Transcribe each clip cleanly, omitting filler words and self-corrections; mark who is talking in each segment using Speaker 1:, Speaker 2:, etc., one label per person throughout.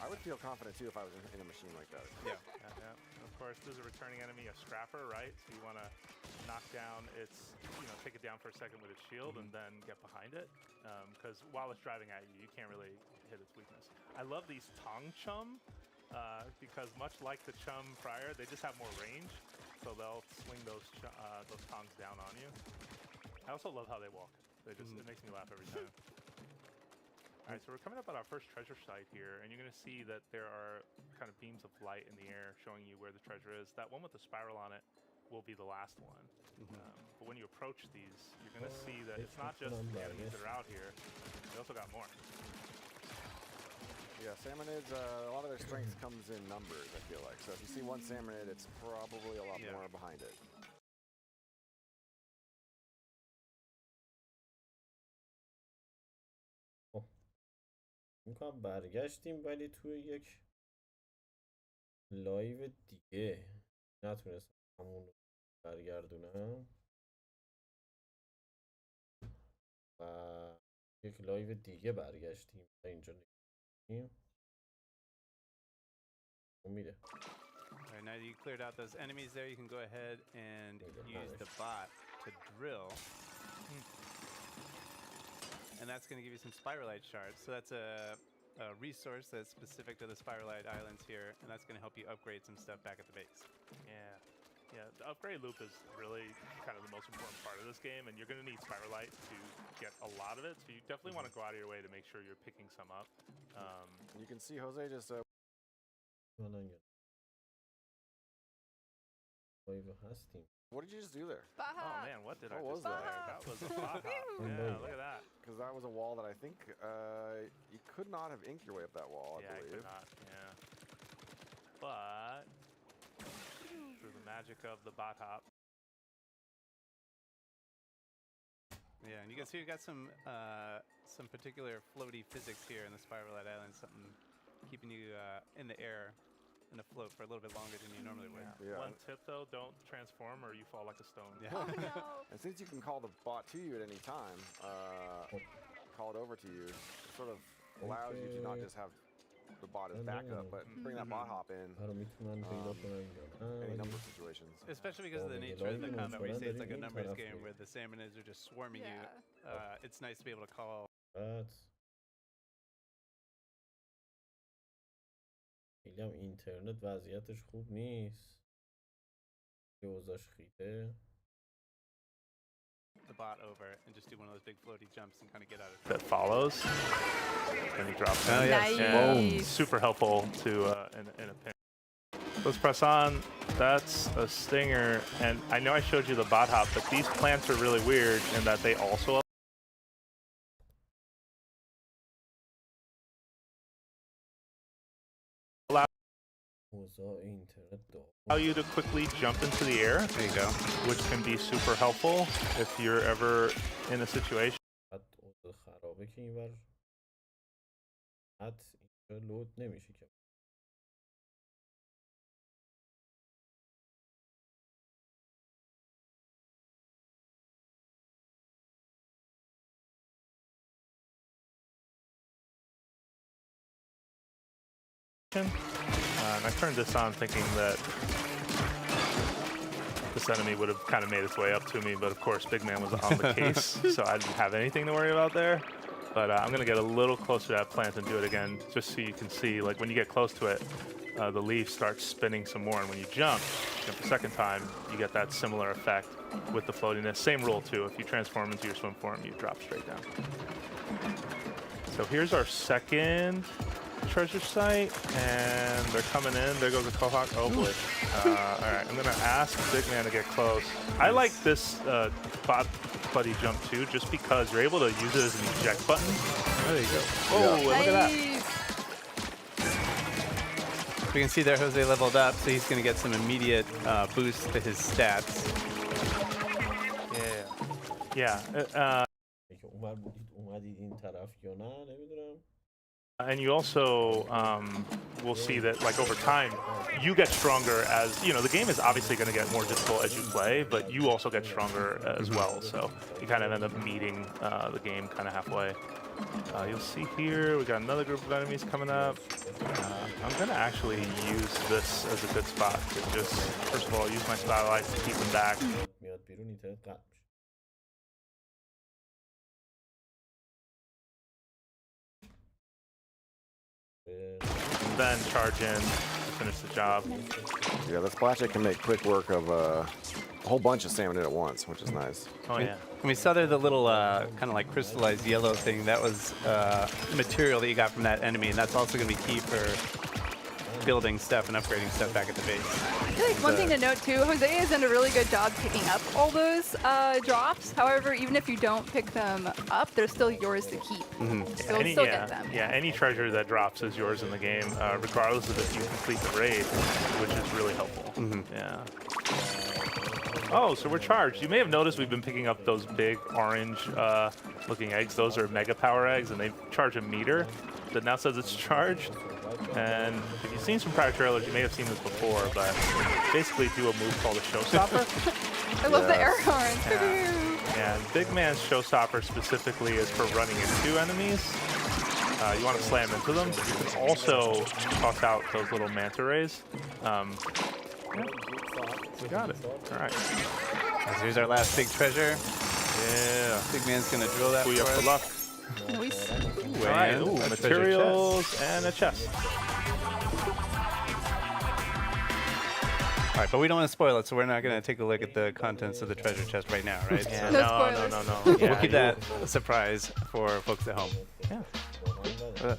Speaker 1: I would feel confident too if I was in a machine like that.
Speaker 2: Yeah. Of course, there's a returning enemy, a scrapper, right? So you want to knock down its, take it down for a second with its shield and then get behind it. Because while it's driving at you, you can't really hit its weakness. I love these Tong Chum because much like the Chum prior, they just have more range. So they'll swing those tongs down on you. I also love how they walk. It makes me laugh every time. All right, so we're coming up on our first treasure site here, and you're going to see that there are kind of beams of light in the air showing you where the treasure is. That one with the spiral on it will be the last one. But when you approach these, you're going to see that it's not just the enemies that are out here. They also got more.
Speaker 1: Yeah, salmonids, a lot of their strength comes in numbers, I feel like. So if you see one salmonid, it's probably a lot more behind it.
Speaker 3: میکنم برگشتیم ولی توی یک لایو دیگه نتونستم همون رو برگردونم و یک لایو دیگه برگشتیم اینجا نگیم میره.
Speaker 4: Alright, now that you cleared out those enemies there, you can go ahead and use the bot to drill. And that's going to give you some spiralite shards. So that's a resource that's specific to the spiralite islands here, and that's going to help you upgrade some stuff back at the base.
Speaker 2: Yeah, the upgrade loop is really kind of the most important part of this game, and you're going to need spiralite to get a lot of it. So you definitely want to go out of your way to make sure you're picking some up.
Speaker 1: You can see Jose just... What did you just do there?
Speaker 2: Oh man, what did I
Speaker 1: was
Speaker 2: just do
Speaker 1: that?
Speaker 2: there? That was a bot hop. Yeah, look at that.
Speaker 1: Because that was a wall that I think you could not have inked your way up that wall, I believe.
Speaker 2: I could not, yeah. But through the magic of the bot hop.
Speaker 4: Yeah, and you can see we've got some particular floaty physics here in the spiralite island, something keeping you in the air and afloat for a little bit longer than you normally would.
Speaker 1: Yeah.
Speaker 2: One tip though, don't transform or you fall like a stone.
Speaker 4: Yeah.
Speaker 5: Oh, no.
Speaker 1: And since you can call the bot to you at any time, call it over to you, it sort of allows you to not just have the bot as backup, but bring that bot hop in any number of situations.
Speaker 4: Especially because of the nature of the combat where you say it's like a numbers game where the salmonids are just swarming you. It's nice to be able to call.
Speaker 3: خیلی هم اینترنت وضعیتش خوب نیست. اوضاعش خیته.
Speaker 4: The bot over and just do one of those big floaty jumps and kind of get out of it.
Speaker 2: That follows, and he drops.
Speaker 4: Oh, yes.
Speaker 5: Nice.
Speaker 2: Super helpful to in a pinch. Let's press on. That's a stinger, and I know I showed you the bot hop, but these plants are really weird in that they also allow you to quickly jump into the air.
Speaker 4: There you go.
Speaker 2: Which can be super helpful if you're ever in a situation.
Speaker 3: خرابه که اینور اینجا لود نمیشه که
Speaker 2: And I turned this on thinking that this enemy would have kind of made its way up to me, but of course Big Man was on the case, so I didn't have anything to worry about there. But I'm going to get a little closer to that plant and do it again, just so you can see, like when you get close to it, the leaf starts spinning some more, and when you jump the second time, you get that similar effect with the floatiness. Same rule too, if you transform into your swim form, you drop straight down. So here's our second treasure site, and they're coming in. There goes a Kohawk. Oh boy. All right, I'm going to ask Big Man to get close. I like this bot buddy jump too, just because you're able to use it as an eject button. There you go. Oh, look at that.
Speaker 4: We can see there Jose leveled up, so he's going to get some immediate boost to his stats.
Speaker 2: Yeah.
Speaker 3: اومدید این طرف یا نه نمیدونم.
Speaker 2: And you also will see that, like, over time, you get stronger as, the game is obviously going to get more difficult as you play, but you also get stronger as well. So you kind of end up meeting the game kind of halfway. You'll see here, we got another group of enemies coming up. I'm going to actually use this as a good spot to just, first of all, use my spotlights to keep them back.
Speaker 3: میاد بیرون اینترنت قطع میشه.
Speaker 2: Then charge in to finish the job.
Speaker 1: Yeah, the splatcha can make quick work of a whole bunch of salmon at once, which is nice.
Speaker 2: Oh, yeah.
Speaker 4: And we saw there the little kind of like crystallized yellow thing. That was material that you got from that enemy, and that's also going to be key for building stuff and upgrading stuff back at the base.
Speaker 5: I feel like one thing to note too, Jose has done a really good job picking up all those drops. However, even if you don't pick them up, they're still yours to keep. So you'll still get them.
Speaker 2: Yeah, any treasure that drops is yours in the game, regardless of if you complete the raid, which is really helpful. Yeah. Oh, so we're charged. You may have noticed we've been picking up those big orange looking eggs. Those are mega power eggs, and they charge a meter that now says it's charged. And if you've seen some prior trailers, you may have seen this before, but basically do a move called a showstopper.
Speaker 5: I love the air horns.
Speaker 2: Yeah, and Big Man's showstopper specifically is for running into enemies. You want to slam into them, but you can also toss out those little manta rays. We got it. All right.
Speaker 4: Here's our last big treasure.
Speaker 2: Yeah.
Speaker 4: Big Man's going to drill that
Speaker 2: Booyah
Speaker 4: for
Speaker 2: for
Speaker 4: us.
Speaker 2: luck.
Speaker 5: Nice.
Speaker 2: All right.
Speaker 4: And
Speaker 2: Ooh,
Speaker 4: a treasure
Speaker 2: materials and a chest.
Speaker 4: All right, but we don't want to spoil it, so we're not going to take a look at the contents of the treasure chest right now, right?
Speaker 2: Yeah,
Speaker 5: No
Speaker 2: no,
Speaker 5: spoilers.
Speaker 2: no.
Speaker 4: We'll
Speaker 2: Yeah,
Speaker 4: keep that a surprise for folks at home.
Speaker 2: Yeah.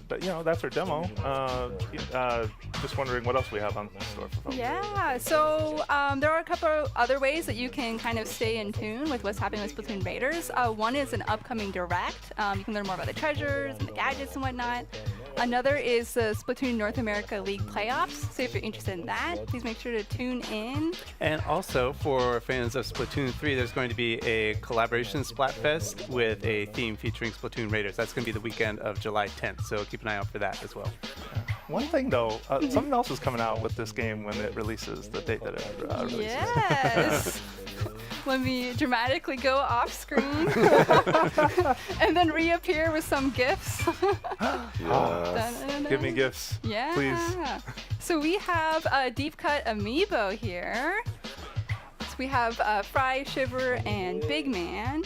Speaker 2: But you know, that's our demo. Just wondering what else we have on store for folks.
Speaker 5: Yeah, so there are a couple of other ways that you can kind of stay in tune with what's happening with Splatoon Raiders. One is an upcoming direct. You can learn more about the treasures and the gadgets and whatnot. Another is the Splatoon North America League playoffs. So if you're interested in that, please make sure to tune in.
Speaker 4: And also, for fans of Splatoon 3, there's going to be a collaboration Splatfest with a theme featuring Splatoon Raiders. That's going to be the weekend of July 10th, so keep an eye out for that as well.
Speaker 2: One thing though, something else is coming out with this game when it releases, the date that it releases.
Speaker 5: Yes. Let me dramatically go off screen and then reappear with some gifts.
Speaker 2: Give me gifts,
Speaker 5: Yeah.
Speaker 2: please.
Speaker 5: So we have a deep cut amiibo here. So we have Fry, Shiver, and Big Man.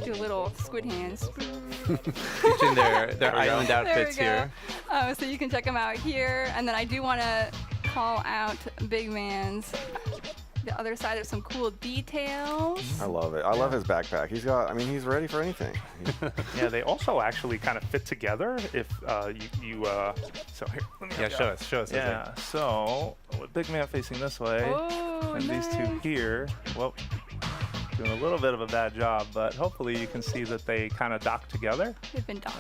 Speaker 5: Do a little squid hands.
Speaker 4: Featuring their island
Speaker 5: There
Speaker 4: outfits
Speaker 5: we go.
Speaker 4: here.
Speaker 5: So you can check them out here. And then I do want to call out Big Man's. The other side, there's some cool details.
Speaker 1: I love it. I love his backpack. He's got, I mean, he's ready for anything.
Speaker 2: Yeah, they also actually kind of fit together if you so here, let me
Speaker 4: Yeah,
Speaker 2: help you
Speaker 4: show
Speaker 2: out.
Speaker 4: us.
Speaker 2: Yeah, so with Big Man facing this way,
Speaker 5: Oh,
Speaker 2: and these two
Speaker 5: nice.
Speaker 2: here, well, doing a little bit of a bad job, but hopefully you can see that they kind of dock together.
Speaker 5: They've been docked.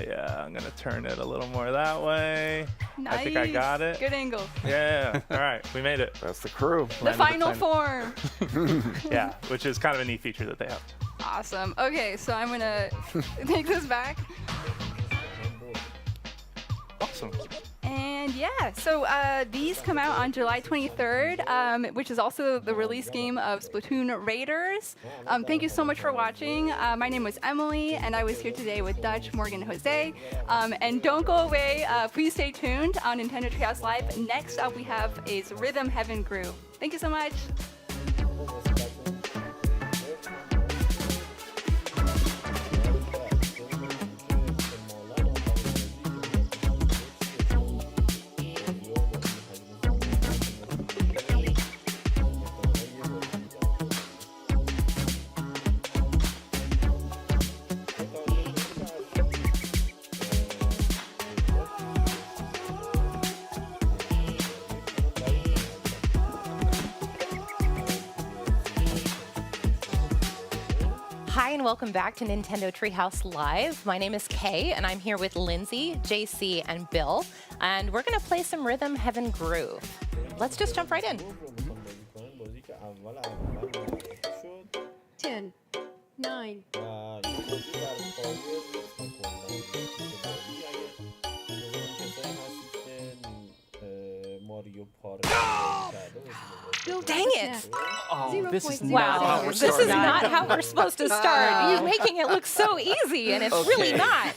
Speaker 2: Yeah, I'm gonna turn it a little more that way.
Speaker 5: Nice.
Speaker 2: I think I got it.
Speaker 5: Good angle.
Speaker 2: Yeah, all right, we made it.
Speaker 1: That's the crew.
Speaker 5: The
Speaker 2: Landed
Speaker 5: final
Speaker 2: plane.
Speaker 5: form.
Speaker 2: Yeah, which is kind of a neat feature that they have.
Speaker 5: Awesome. Okay, so I'm gonna take this back.
Speaker 2: Awesome.
Speaker 5: And yeah, so these come out on July 23rd, which is also the release game of Splatoon Raiders. Thank you so much for watching. My name was Emily, and I was here today with Dutch, Morgan, and Jose. And don't go away. Please stay tuned on Nintendo Treehouse Live. Next up, we have is Rhythm Heaven Groove. Thank you so much.
Speaker 6: Hi, and welcome back to Nintendo Treehouse Live. My name is Kay, and I'm here with Lindsay, JC, and Bill. And we're going to play some Rhythm Heaven Groove. Let's just jump right in.
Speaker 7: 10, 9,
Speaker 6: Dang it!
Speaker 7: Oh, this is
Speaker 6: Wow, this is not how we're supposed to start. You're making it look so easy, and it's really not.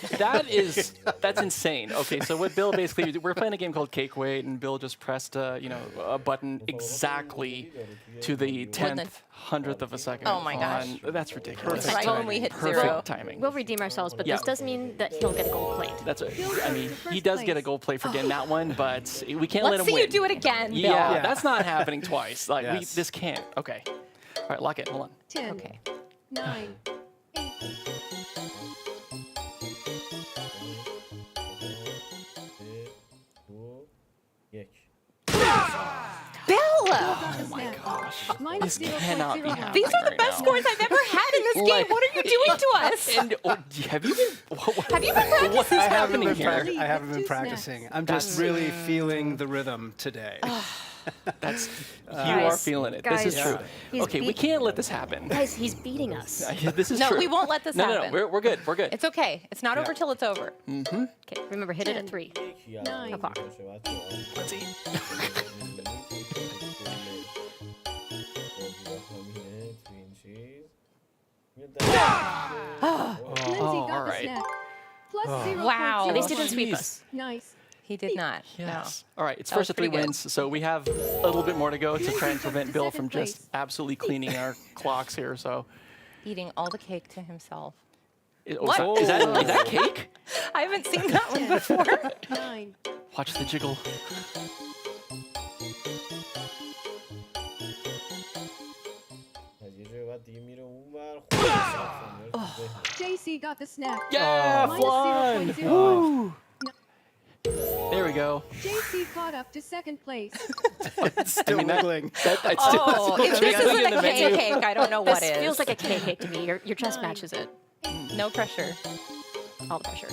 Speaker 7: That's insane. Okay, so what Bill basically, we're playing a game called Cake Weight, and Bill just pressed a button exactly to the 10th, 100th of a second.
Speaker 6: Oh my gosh.
Speaker 7: That's ridiculous.
Speaker 6: Right when we hit
Speaker 7: Perfect
Speaker 6: zero.
Speaker 7: timing.
Speaker 8: We'll redeem ourselves, but this doesn't mean that he'll get a gold plate.
Speaker 7: That's I mean, he does get a gold plate for getting that one, but we can't let
Speaker 6: Let's
Speaker 7: him
Speaker 6: see
Speaker 7: win.
Speaker 6: you do it again, Bill.
Speaker 7: Yeah, that's not happening twice. Like
Speaker 4: Yes.
Speaker 7: this can't. Okay. All right, lock it. Hold on.
Speaker 8: 10,
Speaker 6: Okay.
Speaker 8: 9, 8.
Speaker 6: Bill!
Speaker 8: Oh my
Speaker 7: Gosh.
Speaker 8: Minus
Speaker 7: This cannot be
Speaker 8: 0.01.
Speaker 7: happening.
Speaker 6: These are the best scores I've ever had in this game. What are you doing to us?
Speaker 7: And have you been?
Speaker 6: Have you been practicing?
Speaker 7: What's happening here?
Speaker 8: Lead
Speaker 9: I haven't
Speaker 8: with
Speaker 9: been
Speaker 8: 2
Speaker 9: practicing.
Speaker 8: snaps.
Speaker 9: I'm just really feeling the rhythm today.
Speaker 7: That's you
Speaker 8: Guys,
Speaker 7: are feeling it.
Speaker 8: guys,
Speaker 7: This is true.
Speaker 8: he's
Speaker 7: Okay, we
Speaker 8: beat-
Speaker 7: can't let this happen.
Speaker 8: Guys, he's beating us.
Speaker 7: This is
Speaker 6: No,
Speaker 7: true.
Speaker 6: we won't let this
Speaker 7: no,
Speaker 6: happen.
Speaker 7: No, we're good. We're good.
Speaker 6: It's okay. It's not over till it's over.
Speaker 8: Okay, remember, hit it at 3.
Speaker 3: 9
Speaker 8: o'clock.
Speaker 7: Let's see.
Speaker 8: Lindsay got
Speaker 7: all
Speaker 8: the
Speaker 7: right.
Speaker 8: snap. Plus 0.01.
Speaker 6: Wow.
Speaker 8: At least he didn't sweep
Speaker 7: Jeez.
Speaker 8: us. Nice.
Speaker 6: He did not.
Speaker 7: Yes. All right, it's
Speaker 6: That
Speaker 7: first
Speaker 6: was
Speaker 7: of 3
Speaker 6: pretty good.
Speaker 7: wins, so we have a little bit more to go to try and prevent Bill from
Speaker 8: Second
Speaker 7: just
Speaker 8: place.
Speaker 7: absolutely cleaning our clocks here. So,
Speaker 6: No. Eating all the cake to himself.
Speaker 7: What? Is that cake?
Speaker 6: I haven't seen that one before.
Speaker 8: 9.
Speaker 7: Watch the jiggle.
Speaker 8: JC got the snap.
Speaker 7: Yeah,
Speaker 8: Minus
Speaker 7: fly.
Speaker 8: 0.01.
Speaker 7: Woo. There we go.
Speaker 8: JC caught up to second place.
Speaker 9: Still wiggling.
Speaker 6: Oh, if this isn't a cake, I don't know what
Speaker 8: This
Speaker 6: is.
Speaker 8: feels like a cake to me. Your chest matches it.
Speaker 6: No pressure.
Speaker 8: All the pressure.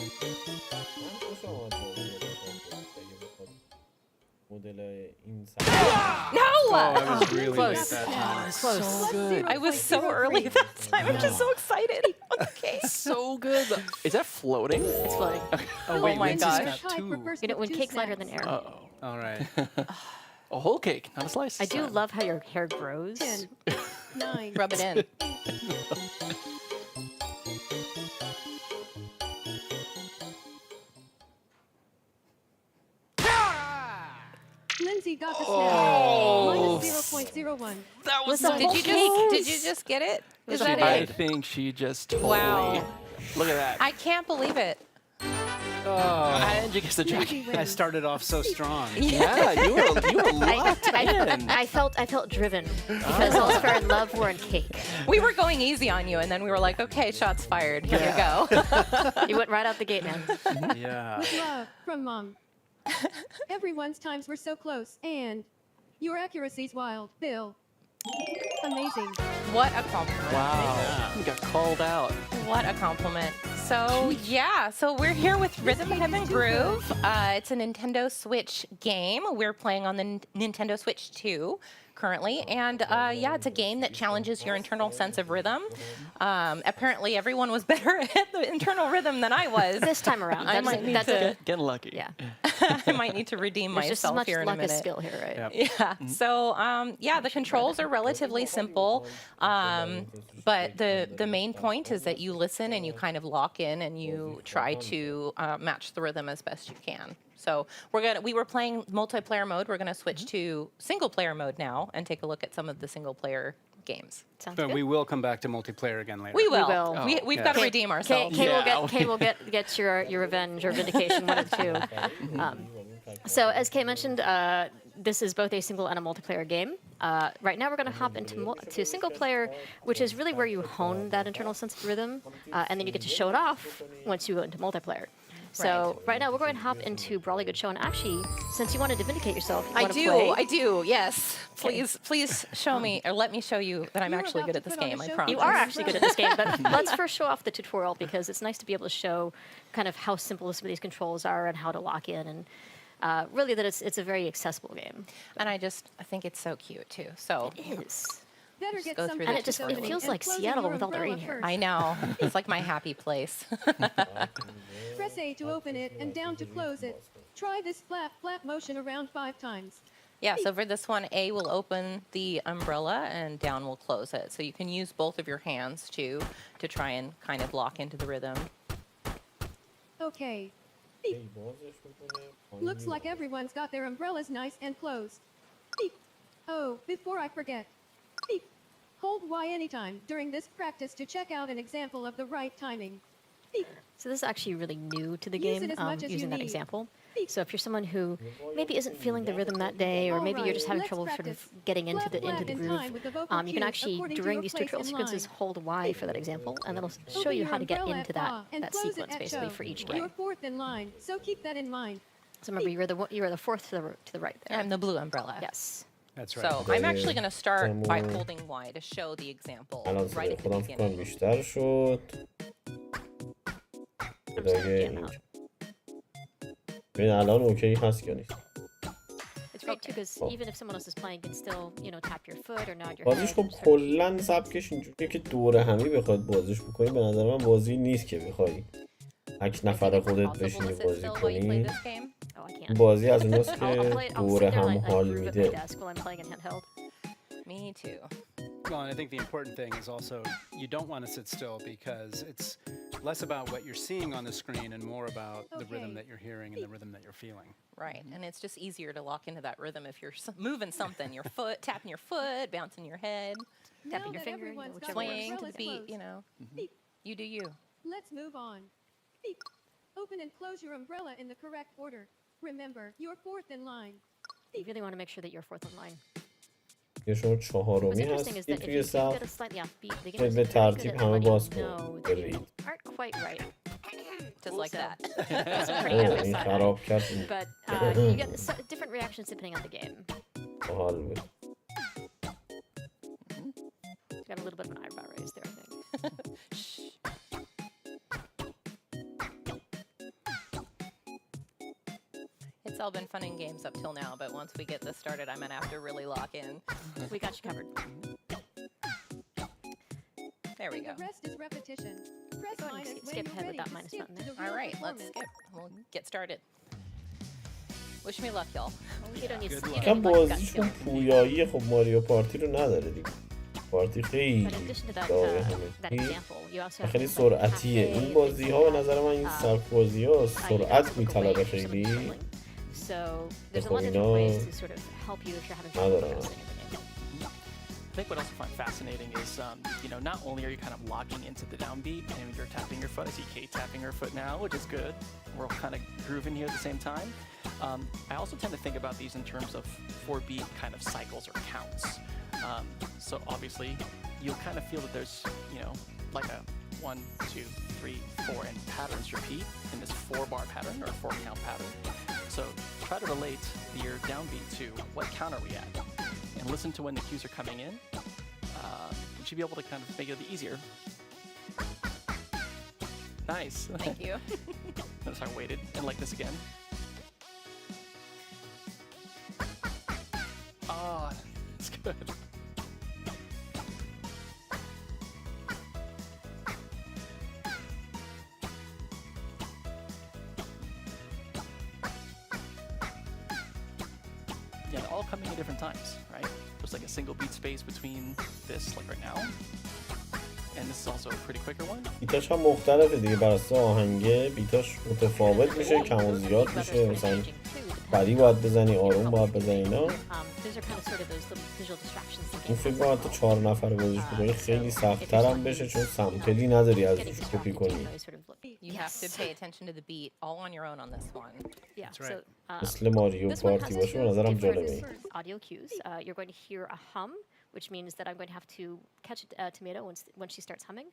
Speaker 6: No!
Speaker 9: I was really late
Speaker 8: Close.
Speaker 9: that time.
Speaker 8: Close.
Speaker 7: Good.
Speaker 6: I was so early that time. I'm just so excited. Okay.
Speaker 7: So good. Is that floating?
Speaker 8: It's floating.
Speaker 9: Oh, wait,
Speaker 6: my
Speaker 9: Lindsay's
Speaker 6: gosh.
Speaker 9: got
Speaker 8: Tied for
Speaker 9: 2.
Speaker 8: first You know, with when 2 cake's lighter snaps. than air.
Speaker 7: Uh-oh.
Speaker 9: All right.
Speaker 7: A whole cake, not a slice.
Speaker 8: I do love how your hair grows.
Speaker 6: 10,
Speaker 8: 9.
Speaker 6: Rub it in.
Speaker 8: Lindsay got the snap. Minus 0.01.
Speaker 7: That
Speaker 8: Was the whole
Speaker 6: Did you just get it? Is that
Speaker 7: I
Speaker 6: it?
Speaker 7: think she just totally.
Speaker 6: Wow.
Speaker 7: Look at that.
Speaker 6: I can't believe it.
Speaker 7: And you get the jacket.
Speaker 8: Lindsay
Speaker 9: I
Speaker 8: wins.
Speaker 9: started off so strong.
Speaker 7: Yeah, you were locked in.
Speaker 8: I felt driven because all fair and love were in cake.
Speaker 6: We were going easy on you, and then we were like, okay, shots fired. Here you go.
Speaker 8: You went right out the gate, man.
Speaker 9: Yeah.
Speaker 8: With love from Mom. Everyone's times were so close, and your accuracy's wild, Bill. Amazing.
Speaker 6: What a compliment.
Speaker 7: Wow. You got called out.
Speaker 6: What a compliment. So, yeah, so we're here with Rhythm Heaven Groove. It's a Nintendo Switch game. We're playing on the Nintendo Switch 2 currently. And yeah, it's a game that challenges your internal sense of rhythm. Apparently, everyone was better at the internal rhythm than I was.
Speaker 8: This time around.
Speaker 6: I might need
Speaker 8: that's
Speaker 6: to-
Speaker 8: good.
Speaker 7: Getting lucky.
Speaker 8: Yeah.
Speaker 6: I might need to redeem
Speaker 8: There's just as
Speaker 6: myself
Speaker 8: much
Speaker 6: here in a
Speaker 8: luck as
Speaker 6: minute.
Speaker 8: skill here, right?
Speaker 9: Yep.
Speaker 6: Yeah. So yeah, the controls are relatively simple, but the main point is that you listen and you kind of lock in and you try to match the rhythm as best you can. So we were playing multiplayer mode. We're gonna switch to single player mode now and take a look at some of the single player games.
Speaker 8: Sounds
Speaker 9: But
Speaker 8: good.
Speaker 9: we will come back to multiplayer again later.
Speaker 6: We will.
Speaker 8: will.
Speaker 6: We've
Speaker 9: Yeah.
Speaker 6: got to
Speaker 8: Kay-
Speaker 6: redeem
Speaker 8: Kay,
Speaker 6: ourselves.
Speaker 8: Kay will get your revenge or vindication, one of the two. So as Kay mentioned, this is both a single and a multiplayer game. Right now we're going to hop to single player, which is really where you hone that internal sense of rhythm, and then you get to show it off once you go into multiplayer. So right now we're going to hop into Brawly Good Show, and actually, since you wanted to vindicate yourself, you want to play.
Speaker 6: I do. Yes. Please show me or let me show you that I'm
Speaker 8: You're
Speaker 6: actually
Speaker 8: about
Speaker 6: good
Speaker 8: to
Speaker 6: at this
Speaker 8: put on
Speaker 6: game.
Speaker 8: a
Speaker 6: I
Speaker 8: show.
Speaker 6: promise.
Speaker 8: You are actually good at this game, but let's first show off the tutorial because it's nice to be able to show kind of how simple some of these controls are and how to lock in, and really that it's a very accessible game.
Speaker 6: And I think it's so cute too. So
Speaker 8: It is.
Speaker 6: Better
Speaker 8: get
Speaker 6: go through
Speaker 8: and
Speaker 6: the
Speaker 8: it
Speaker 6: tutorial.
Speaker 8: feels like Seattle with all the rain here.
Speaker 6: I know. It's like my happy place.
Speaker 8: Press A to open it and down to close it. Try this flap motion around 5 times.
Speaker 6: Yeah, so for this one, A will open the umbrella and down will close it. So you can use both of your hands to try and kind of lock into the rhythm.
Speaker 10: Okay.
Speaker 3: هی بازش میکنه
Speaker 10: Looks like everyone's got their umbrellas nice and closed. Beep. Oh, before I forget. Beep. Hold Y anytime during this practice to check out an example of the right timing. Beep.
Speaker 8: So this is actually really new to the
Speaker 10: Use
Speaker 8: game,
Speaker 10: it as much as you
Speaker 8: using that
Speaker 10: need.
Speaker 8: example. So if you're someone who maybe isn't feeling the rhythm that day, or maybe you're just having trouble sort of getting into the groove, you can actually, during these tutorial sequences, hold Y for that example, and that'll show you how to get into that sequence basically for each game.
Speaker 10: You're fourth in line, so keep that in mind.
Speaker 8: So remember, you're the fourth to the right there.
Speaker 6: I'm the blue umbrella.
Speaker 8: Yes.
Speaker 9: That's right.
Speaker 6: So I'm actually going to start by holding Y to show the example
Speaker 3: الان
Speaker 6: right
Speaker 3: صدای
Speaker 6: at the
Speaker 3: خودم فکر کنم
Speaker 6: beginning.
Speaker 3: بیشتر شد صدای اینجا ببین الان اوکی هست یا نیست
Speaker 8: It's great too because even if someone else is playing, you can still, tap your foot or nod your
Speaker 3: بازیش
Speaker 8: head.
Speaker 3: خب کلا سبکش اینجوریه که دور همی بخواد بازیش بکنی به نظر من بازی نیست که بخوای تک نفر خودت بشینی بازی کنی
Speaker 8: Oh, I can't.
Speaker 3: بازی از اوناست که
Speaker 8: I'll
Speaker 3: دور
Speaker 8: sit there
Speaker 3: هم
Speaker 8: like
Speaker 3: حال
Speaker 8: groove at my
Speaker 3: میده
Speaker 8: desk while I'm playing in handheld.
Speaker 6: Me too.
Speaker 9: Well, and I think the important thing is also you don't want to sit still because it's less about what you're seeing on the screen and more about the rhythm that you're hearing and the rhythm that you're feeling.
Speaker 6: Right, and it's just easier to lock into that rhythm if you're moving something, your foot, tapping your foot, bouncing your head,
Speaker 8: Tapping your finger, whichever
Speaker 6: swaying to the
Speaker 8: works.
Speaker 6: beat, You do you.
Speaker 10: Let's move on. Beep. Open and close your umbrella in the correct order. Remember, you're fourth in line.
Speaker 8: You really want to make sure that you're fourth in line.
Speaker 3: یه شما
Speaker 8: What's
Speaker 3: چهارمی
Speaker 8: interesting is
Speaker 3: هستی
Speaker 8: that if
Speaker 3: توی
Speaker 8: you do
Speaker 3: صف
Speaker 8: get a slightly offbeat, the
Speaker 3: به
Speaker 8: game is very good
Speaker 3: ترتیب
Speaker 8: at
Speaker 3: همه
Speaker 8: letting
Speaker 3: باز
Speaker 8: you
Speaker 3: کن
Speaker 8: know that
Speaker 3: برید
Speaker 8: you aren't quite right.
Speaker 6: Just like
Speaker 8: Also,
Speaker 6: that.
Speaker 8: that's a pretty epic
Speaker 3: این
Speaker 8: side
Speaker 3: خراب
Speaker 8: eye.
Speaker 3: کرد این
Speaker 8: But you get different reactions depending on the game.
Speaker 3: حال بود
Speaker 8: Got a little bit of an eyebrow raise there, I think.
Speaker 6: It's all been fun and games up till now, but once we get this started, I'm going to have to really lock in.
Speaker 8: We got you covered.
Speaker 6: There we go.
Speaker 10: The rest is repetition. Press
Speaker 8: Go ahead and
Speaker 10: minus when
Speaker 8: skip
Speaker 10: you're
Speaker 8: ahead with
Speaker 10: ready
Speaker 8: that
Speaker 10: to
Speaker 8: minus
Speaker 10: skip
Speaker 8: button
Speaker 10: to
Speaker 8: there.
Speaker 10: the
Speaker 6: All
Speaker 10: real
Speaker 6: right, let's
Speaker 10: performance.
Speaker 6: skip. We'll get started. Wish me luck, y'all.
Speaker 8: You don't need
Speaker 9: Good
Speaker 8: you
Speaker 9: luck.
Speaker 8: don't
Speaker 3: کم
Speaker 8: need like gut
Speaker 3: بازیشون
Speaker 8: feeling.
Speaker 3: پویایی خب ماریو پارتی رو نداره دیگه پارتی خیلی
Speaker 8: But in addition to that,
Speaker 3: داره
Speaker 8: that
Speaker 3: همه
Speaker 8: example, you also
Speaker 3: و
Speaker 8: have
Speaker 3: خیلی
Speaker 8: things like
Speaker 3: سرعتیه
Speaker 8: Pخته,
Speaker 3: این بازی ها به نظر من این سبک بازی ها
Speaker 8: you can also
Speaker 3: سرعت
Speaker 8: look away
Speaker 3: میطلبه
Speaker 8: if you're someone
Speaker 3: خیلی
Speaker 8: struggling. So there's a
Speaker 3: خب
Speaker 8: lot of different
Speaker 3: اینا
Speaker 8: ways to sort of help you if you're having trouble
Speaker 3: ندارم
Speaker 8: focusing in the game.
Speaker 7: I think what I also find fascinating is, not only are you kind of locking into the downbeat and you're tapping your foot. I see Kate tapping her foot now, which is good. We're all kind of grooving here at the same time. I also tend to think about these in terms of 4-beat kind of cycles or counts. So obviously, you'll kind of feel that there's, like a 1, 2, 3, 4, and patterns repeat in this 4-bar pattern or 4-count pattern. So try to relate your downbeat to what count are we at, and listen to when the cues are coming in. You should be able to kind of make it easier. Nice.
Speaker 6: Thank you.
Speaker 7: Notice I waited and like this again. Oh, it's good. Yeah, they're all coming at different times, right? There's like a single beat space between this, like right now. And this is also a pretty quicker one.
Speaker 3: بیتاش هم مختلفه دیگه بر اساس آهنگه بیتاش متفاوت میشه کم و زیاد میشه مثلا بدی باید بزنی آروم باید بزنی اینا
Speaker 8: Those are kind of sort of those little visual distractions the
Speaker 3: این
Speaker 8: game
Speaker 3: فکر
Speaker 8: has
Speaker 3: کنم
Speaker 8: as
Speaker 3: حتی
Speaker 8: well.
Speaker 3: 4 نفر بازیش بکنی خیلی سخت‌تر هم بشه چون سمپلی نداری از
Speaker 8: Getting
Speaker 3: روش
Speaker 8: distracted
Speaker 3: کپی
Speaker 8: too,
Speaker 3: کنی
Speaker 8: sort of look.
Speaker 6: You have to pay attention to the beat all on your own on this one.
Speaker 8: Yeah,
Speaker 9: That's right.
Speaker 8: so
Speaker 3: مثل ماریو
Speaker 8: this one
Speaker 3: پارتی
Speaker 8: has
Speaker 3: باشه به نظرم
Speaker 8: different
Speaker 3: جالبه
Speaker 8: audio cues. You're going to hear a hum, which means that I'm going to have to catch a tomato when she starts humming.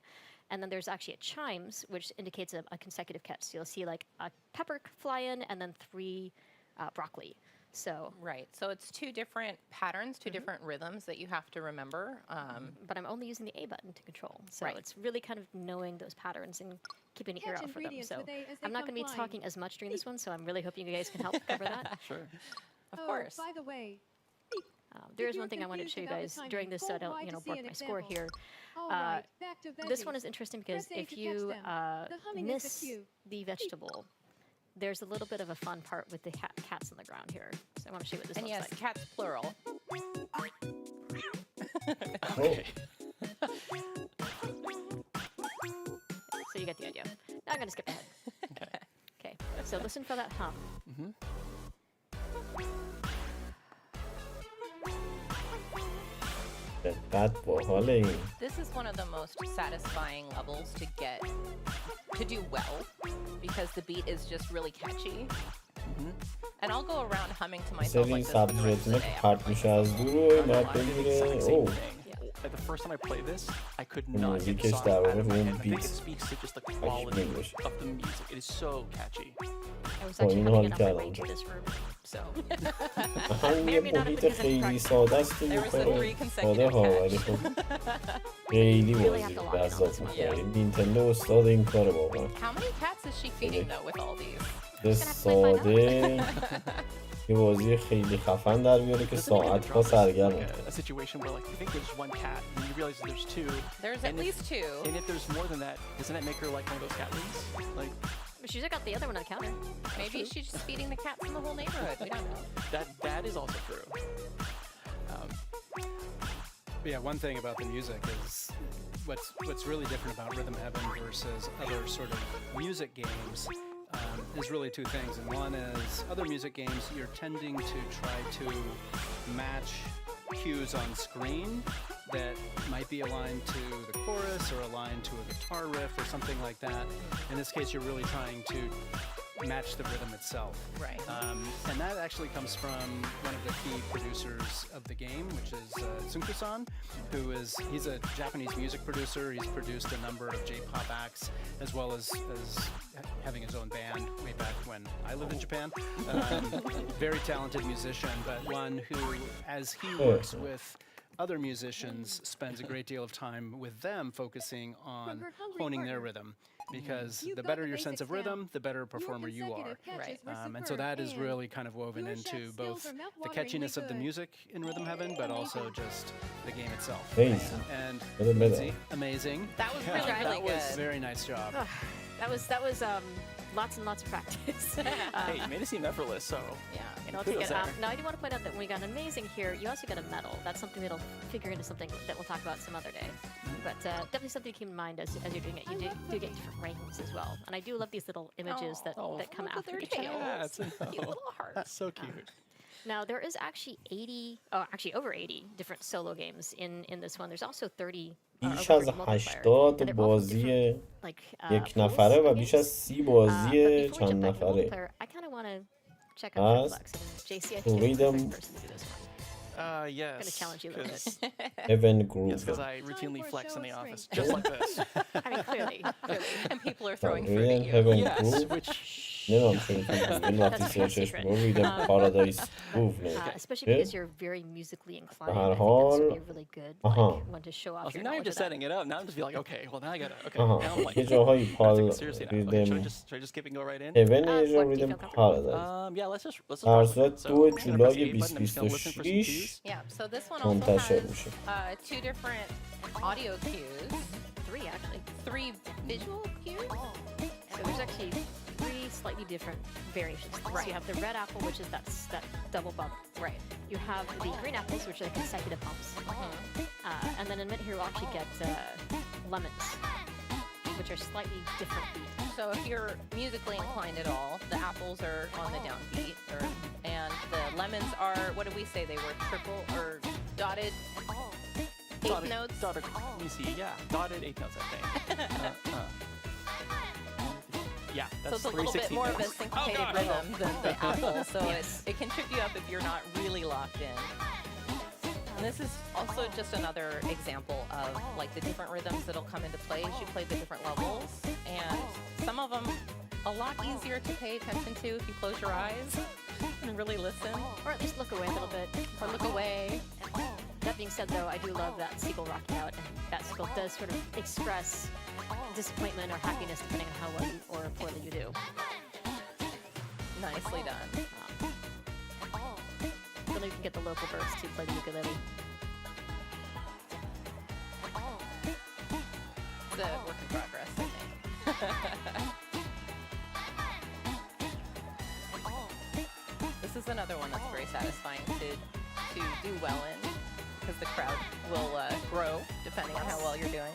Speaker 8: And then there's actually a chimes, which indicates a consecutive catch. So you'll see like a pepper fly in and then 3 broccoli. So,
Speaker 6: Right. So it's 2 different patterns, 2 different rhythms that you have to remember.
Speaker 8: but I'm only using the A button to control. So
Speaker 6: Right.
Speaker 8: it's really kind of knowing those patterns and keeping an ear
Speaker 10: Catch
Speaker 8: out for them.
Speaker 10: ingredients
Speaker 8: So
Speaker 10: with A as they
Speaker 8: I'm not
Speaker 10: come
Speaker 8: going to be
Speaker 10: flying.
Speaker 8: talking as much during this one. So I'm really hoping you guys can help cover that.
Speaker 7: Sure.
Speaker 6: Of
Speaker 10: Oh,
Speaker 6: course.
Speaker 10: by the way,
Speaker 8: There is
Speaker 10: If
Speaker 8: one thing I
Speaker 10: you're
Speaker 8: wanted to show you
Speaker 10: confused
Speaker 8: guys
Speaker 10: about the
Speaker 8: during this, so I
Speaker 10: timing,
Speaker 8: don't,
Speaker 10: hold Y to
Speaker 8: block
Speaker 10: see an
Speaker 8: my score
Speaker 10: example.
Speaker 8: here.
Speaker 10: all right, back to
Speaker 8: This one
Speaker 10: veggies.
Speaker 8: is interesting because
Speaker 10: Press A
Speaker 8: if
Speaker 10: to
Speaker 8: you
Speaker 10: catch them. The humming is the
Speaker 8: miss
Speaker 10: cue.
Speaker 8: the vegetable, there's a little bit of a fun part with the cats on the ground here. So I want to show you what this
Speaker 6: And
Speaker 8: looks
Speaker 6: yes,
Speaker 8: like.
Speaker 6: cats plural.
Speaker 3: Okay.
Speaker 8: So you get the idea. Now I'm going to skip ahead. Okay. So listen for that hum.
Speaker 3: دقت باحاله این.
Speaker 6: This is one of the most satisfying levels to do well because the beat is just really catchy. And I'll go around humming to myself
Speaker 3: سری
Speaker 6: like this for the rest of the
Speaker 3: سبزیجاتونه
Speaker 6: day.
Speaker 3: که پرت میشه از دور و این باید بگیره. اوه.
Speaker 7: Like the first time I played this, I could not get the
Speaker 3: موزیکش
Speaker 7: song
Speaker 3: در
Speaker 7: out
Speaker 3: واقع
Speaker 7: of my
Speaker 3: روی
Speaker 7: head. I think it
Speaker 3: بیت
Speaker 7: speaks to just the quality
Speaker 3: میشه.
Speaker 7: of the music. It is so catchy.
Speaker 8: I was
Speaker 3: با
Speaker 8: actually
Speaker 3: این
Speaker 8: having
Speaker 3: حال
Speaker 8: it on my way
Speaker 3: کردم.
Speaker 8: to this room. So
Speaker 3: هم یه محیط خیلی ساده است که
Speaker 6: There was a
Speaker 3: می‌خوره.
Speaker 6: 3
Speaker 3: ساده
Speaker 6: consecutive
Speaker 3: ها
Speaker 6: catch.
Speaker 3: ولی خب خیلی بازی رو جذاب می‌کنه. نینتندو استاد این کاره واقعا.
Speaker 6: How many cats is she feeding though with all these?
Speaker 3: به ساده یه بازی خیلی خفن در میاره که
Speaker 7: Doesn't it make
Speaker 3: ساعت
Speaker 7: the
Speaker 3: ها
Speaker 7: drop
Speaker 3: سرگرمه.
Speaker 7: like a situation where like you think there's one cat and you realize that there's two.
Speaker 6: There's at least 2.
Speaker 7: And if there's more than that, doesn't that make her like one of those cat ladies? Like
Speaker 8: she's got the other one on the counter.
Speaker 6: Maybe she's just feeding the cats in the whole neighborhood. We don't know.
Speaker 7: that is also true.
Speaker 9: Yeah, one thing about the music is what's really different about Rhythm Heaven versus other sort of music games is really two things. And one is other music games, you're tending to try to match cues on screen that might be aligned to the chorus or aligned to a guitar riff or something like that. In this case, you're really trying to match the rhythm itself.
Speaker 6: Right.
Speaker 9: And that actually comes from one of the key producers of the game, which is Tsunku-san, he's a Japanese music producer. He's produced a number of J-pop acts, as well as having his own band way back when I lived in Japan. Very talented musician, but one who, as he works with other musicians, spends a great deal of time with them focusing on honing their rhythm. Because the better your sense of rhythm, the better a performer you are.
Speaker 6: Right.
Speaker 9: And so that is really kind of woven into both the catchiness of the music in Rhythm Heaven, but also just the game itself.
Speaker 3: Amazing.
Speaker 9: And
Speaker 3: Amazing.
Speaker 9: amazing.
Speaker 6: That was really, really
Speaker 9: That was
Speaker 6: good.
Speaker 9: very nice job.
Speaker 8: That was lots and lots of practice.
Speaker 7: Hey, you made it seem effortless, so
Speaker 6: Yeah.
Speaker 8: And I'll take it. Now I do want to point out that when we got amazing here, you also got a medal. That's something that'll figure into something that we'll talk about some other day. But definitely something to keep in mind as you're doing it. You do get different rankings as well. And I do love these little images that come
Speaker 6: look at
Speaker 8: after
Speaker 6: their
Speaker 8: each other.
Speaker 6: tails.
Speaker 7: yeah,
Speaker 6: Cute little hearts.
Speaker 7: that's so cute.
Speaker 8: Now there is actually over 80 different solo games in this one. There's also 30
Speaker 3: بیش از 80 بازی یک نفره و بیش از 30 بازی چند نفره هست. تو ریدم
Speaker 7: Yes.
Speaker 8: Gonna challenge you a little
Speaker 7: Because
Speaker 3: Heaven
Speaker 7: yes,
Speaker 3: Group.
Speaker 7: because I routinely flex in the office, just like this.
Speaker 8: I mean, clearly.
Speaker 6: And people are throwing
Speaker 3: Read
Speaker 6: fruit
Speaker 3: them,
Speaker 6: at you.
Speaker 3: Heaven
Speaker 7: Yes,
Speaker 3: Group.
Speaker 7: which
Speaker 3: نمیدونم چون این وقتی سرچش بگو ریدم پارادایس گروف
Speaker 8: Especially because you're very musically inclined.
Speaker 3: هر
Speaker 8: I think
Speaker 3: حال
Speaker 8: this would be a really good one to show off
Speaker 7: see,
Speaker 8: your
Speaker 7: now I'm
Speaker 8: knowledge
Speaker 7: just
Speaker 8: of that.
Speaker 7: setting it up. Now I'm just be like, okay, well now I gotta, okay, now I'm like,
Speaker 3: یه جاهایی
Speaker 7: I
Speaker 3: پال
Speaker 7: take it seriously now. Okay,
Speaker 3: ریدم
Speaker 7: should I just skip and go right in?
Speaker 3: هیون یه جا
Speaker 8: What, do you
Speaker 3: ریدم
Speaker 8: feel comfortable?
Speaker 3: پارادایس
Speaker 7: Yeah, let's just
Speaker 3: در
Speaker 7: rock with it.
Speaker 3: صورت
Speaker 7: So,
Speaker 3: 2
Speaker 7: I'm gonna press
Speaker 3: جولای
Speaker 7: the A button, I'm just gonna listen for some
Speaker 3: 2026
Speaker 7: cues.
Speaker 6: Yeah, so this one also
Speaker 3: منتشر
Speaker 6: has
Speaker 3: میشه
Speaker 6: 2 different audio cues,
Speaker 8: 3 actually.
Speaker 6: 3 visual cues.
Speaker 8: So there's actually 3 slightly different variations. So you have the red apple, which is that double bump.
Speaker 6: Right.
Speaker 8: You have the green apples, which are the consecutive bumps. And then in a minute here, we'll actually get lemons, which are slightly different beat.
Speaker 6: So if you're musically inclined at all, the apples are on the downbeat, and the lemons are, what did we say they were, triple or dotted eighth notes?
Speaker 7: Dotted, you see, yeah, dotted 8 notes, I think. Yeah,
Speaker 6: So
Speaker 7: that's
Speaker 6: it's a little bit
Speaker 7: 3/16
Speaker 6: more of a
Speaker 7: notes.
Speaker 6: syncopated rhythm than the apple, so it can trip you up if you're not really locked in. And this is also just another example of like the different rhythms that'll come into play as you play the different levels, and some of them a lot easier to pay attention to if you close your eyes and really listen,
Speaker 8: Or at least look away a little bit.
Speaker 6: or look away.
Speaker 8: That being said, though, I do love that seagull rocking out, and that seagull does sort of express disappointment or happiness depending on how well or poorly you do.
Speaker 6: Nicely done.
Speaker 8: Then you can get the local birds to play the ukulele.
Speaker 6: It's a work in progress, I think. is another one that's very satisfying to do well in, because the crowd will grow depending on how well you're doing.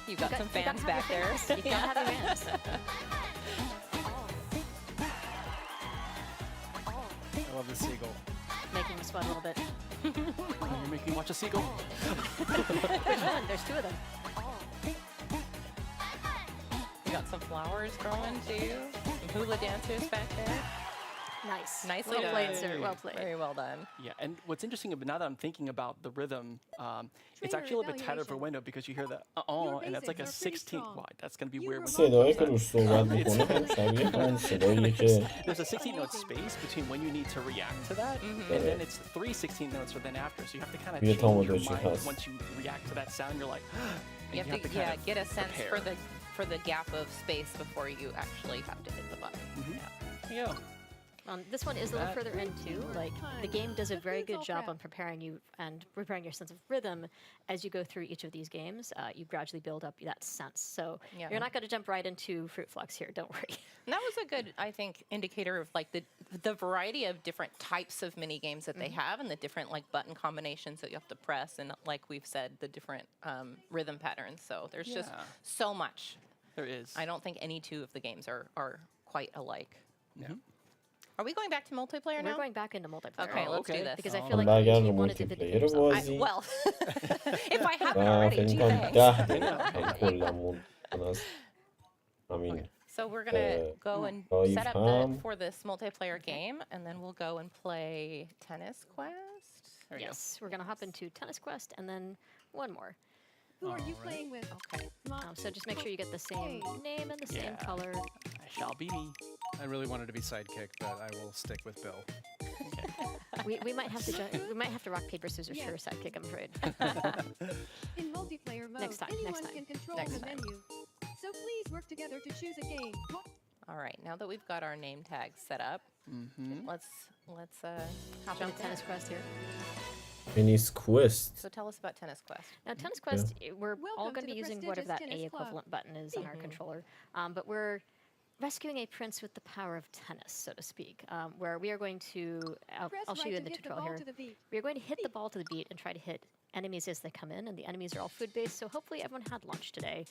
Speaker 6: You've got some fans back there.
Speaker 8: You gotta have your fans.
Speaker 9: I love the seagull.
Speaker 8: Making me sweat a little bit.
Speaker 7: You're making me watch a seagull.
Speaker 8: Which one? There's two of them.
Speaker 6: You got some flowers growing too. Some hula dancers back there.
Speaker 8: Nice.
Speaker 6: Nicely
Speaker 8: well
Speaker 6: done.
Speaker 8: played, sir. Well played.
Speaker 6: Very well done.
Speaker 7: Yeah, and what's interesting, but now that I'm thinking about the rhythm, it's actually a little bit tighter for window because you hear the and that's like a 16th wide. That's going to be weird.
Speaker 3: صدایی که روش صحبت میکنه هم شبیه همون صدایی که
Speaker 7: There's a 16 note space between when you need to react to that, and then it's 3 16 notes for then after. So you have to kind of change your mind once you react to that sound. You're like,
Speaker 6: You have to get a sense for the gap of space before you actually have to hit the button.
Speaker 7: Yeah.
Speaker 8: This one is a little further in too. Like the game does a very good job on preparing you and preparing your sense of rhythm as you go through each of these games. You gradually build up that sense. So you're not going to jump right into Fruit Flux here. Don't worry.
Speaker 6: And that was a good, I think, indicator of like the variety of different types of mini games that they have, and the different like button combinations that you have to press, and like we've said, the different rhythm patterns. So there's just so much.
Speaker 7: There is.
Speaker 6: I don't think any two of the games are quite alike.
Speaker 7: Yeah.
Speaker 6: Are we going back to multiplayer now?
Speaker 8: We're going back into multiplayer.
Speaker 6: Okay, let's do this.
Speaker 8: Because I feel like you wanted to video yourself.
Speaker 6: Well, if I haven't already, gee, thanks. So we're gonna go and set up for this multiplayer game, and then we'll go and play Tennis Quest.
Speaker 8: Yes, we're gonna hop into Tennis Quest, and then one more.
Speaker 10: Who are you playing with?
Speaker 8: Okay. So just make sure you get the same name and the same color.
Speaker 7: I shall be me.
Speaker 9: I really wanted to be sidekick, but I will stick with Bill.
Speaker 8: We might have to rock paper scissors for sidekick, I'm afraid.
Speaker 10: In multiplayer mode, anyone can control the menu. So please work together to choose a game.
Speaker 6: All right, now that we've got our name tags set up, let's hop
Speaker 8: into Tennis Quest here.
Speaker 3: Tennis Quest.
Speaker 6: So tell us about Tennis Quest.
Speaker 8: Now, Tennis Quest, we're all going to be using whatever that A equivalent button is on our controller, but we're rescuing a prince with the power of tennis, so to speak, where we are going to, I'll show you in the tutorial here, we are going to hit the ball to the beat and try to hit enemies as they come in, and the enemies are all food-based, so hopefully everyone had lunch today.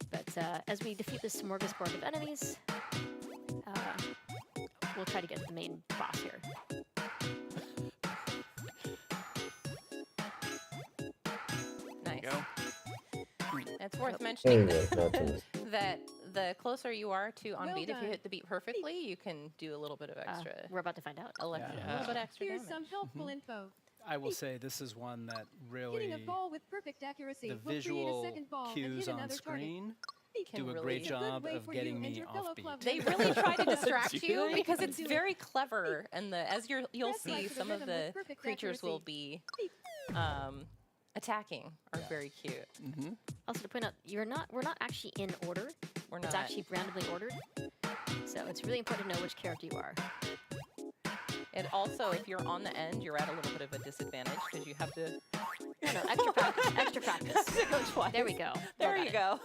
Speaker 8: But as we defeat this smorgasbord of enemies, we'll try to get the main boss here. It's worth mentioning that the closer you are to on beat, if you hit the beat perfectly, you can do a little bit of extra. We're about to find out.
Speaker 6: A little bit extra
Speaker 10: Here's
Speaker 6: damage.
Speaker 10: some helpful info.
Speaker 9: I will say this is one that really
Speaker 10: Hitting a ball with perfect accuracy
Speaker 9: the
Speaker 10: will create a
Speaker 9: visual
Speaker 10: second ball and
Speaker 9: cues
Speaker 10: hit
Speaker 9: on
Speaker 10: another
Speaker 9: screen
Speaker 10: target.
Speaker 9: do a great job of getting me off beat.
Speaker 6: They really try to distract you because it's very clever, and as you'll see, some of the creatures will be attacking are very cute.
Speaker 8: Also to point out, we're not actually in order. It's actually randomly ordered. So it's really important to know which character you are.
Speaker 6: And also, if you're on the end, you're at a little bit of a disadvantage because you have to...
Speaker 8: No, extra practice, extra practice. There we go.
Speaker 6: There you go.